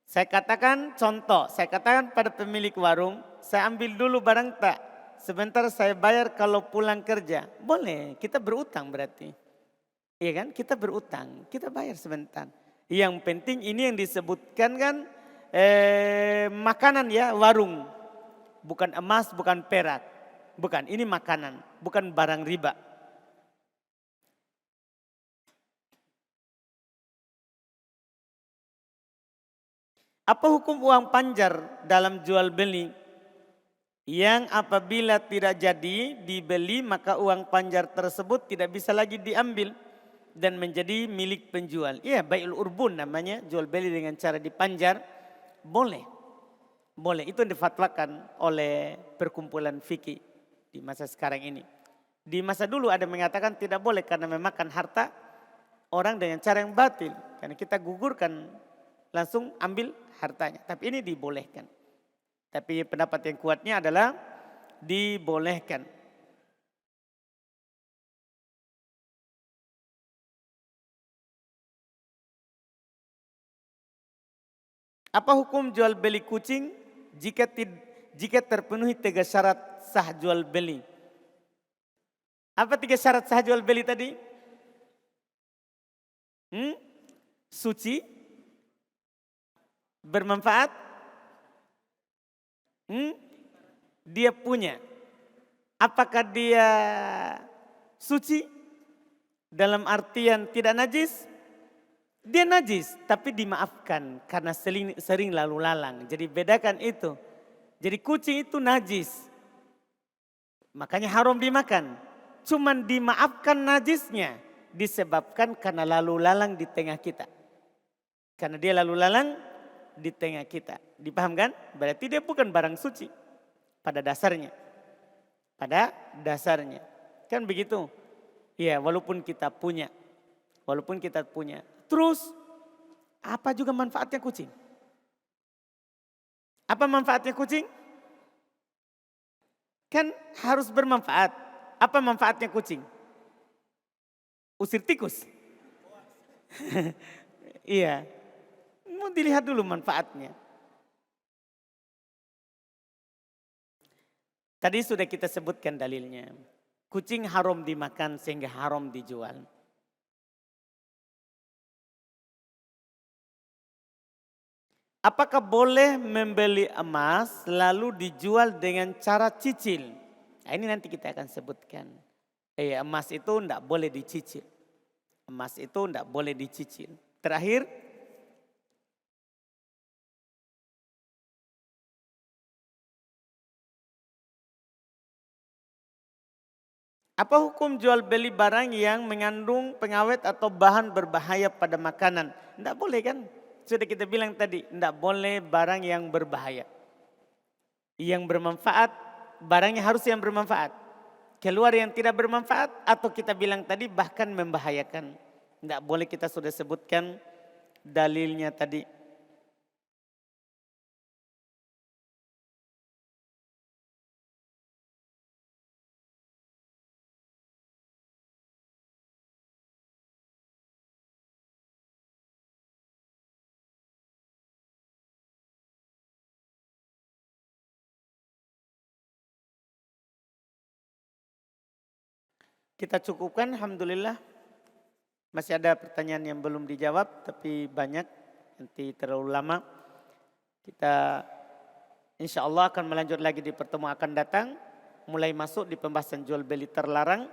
Saya katakan contoh, saya katakan pada pemilik warung, saya ambil dulu barang tak, sebentar saya bayar kalau pulang kerja. Boleh, kita berutang berarti. Iya kan, kita berutang, kita bayar sebentar. Yang penting ini yang disebutkan kan makanan ya, warung. Bukan emas, bukan perak. Bukan, ini makanan, bukan barang riba. Apa hukum uang panjar dalam jual beli? Yang apabila tidak jadi dibeli maka uang panjar tersebut tidak bisa lagi diambil dan menjadi milik penjual. Iya, bai'ul urbun namanya, jual beli dengan cara dipanjar. Boleh. Boleh, itu yang difatwakan oleh perkumpulan fikih di masa sekarang ini. Di masa dulu ada mengatakan tidak boleh karena memakan harta orang dengan cara yang batil. Karena kita gugurkan langsung ambil hartanya. Tapi ini dibolehkan. Tapi pendapat yang kuatnya adalah dibolehkan. Apa hukum jual beli kucing jika terpenuhi 3 syarat sah jual beli? Apa 3 syarat sah jual beli tadi? Suci, bermanfaat, dia punya. Apakah dia suci? Dalam artian tidak najis? Dia najis tapi dimaafkan karena sering lalu lalang. Jadi bedakan itu. Jadi kucing itu najis. Makanya haram dimakan. Cuman dimaafkan najisnya disebabkan karena lalu lalang di tengah kita. Karena dia lalu lalang di tengah kita. Dipahamkan? Berarti dia bukan barang suci pada dasarnya. Pada dasarnya. Kan begitu. Ya, walaupun kita punya. Walaupun kita punya. Terus, apa juga manfaatnya kucing? Apa manfaatnya kucing? Kan harus bermanfaat. Apa manfaatnya kucing? Usir tikus. Iya. Mau dilihat dulu manfaatnya. Tadi sudah kita sebutkan dalilnya. Kucing haram dimakan sehingga haram dijual. Apakah boleh membeli emas lalu dijual dengan cara cicil? Nah, ini nanti kita akan sebutkan. Emas itu tidak boleh dicicil. Emas itu tidak boleh dicicil. Terakhir, apa hukum jual beli barang yang mengandung pengawet atau bahan berbahaya pada makanan? Tidak boleh kan? Sudah kita bilang tadi, tidak boleh barang yang berbahaya. Yang bermanfaat, barangnya harus yang bermanfaat. Keluar yang tidak bermanfaat atau kita bilang tadi bahkan membahayakan. Tidak boleh, kita sudah sebutkan dalilnya tadi. Kita cukupkan, alhamdulillah. Masih ada pertanyaan yang belum dijawab, tapi banyak, nanti terlalu lama. Kita insya Allah akan melanjut lagi di pertemuan akan datang. Mulai masuk di pembahasan jual beli terlarang.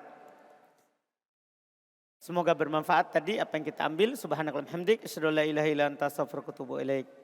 Semoga bermanfaat tadi apa yang kita ambil. Subhanakallahumma hamdik, asyhadu an la ilaha illa anta astaghfiruka wa atubu ilaik.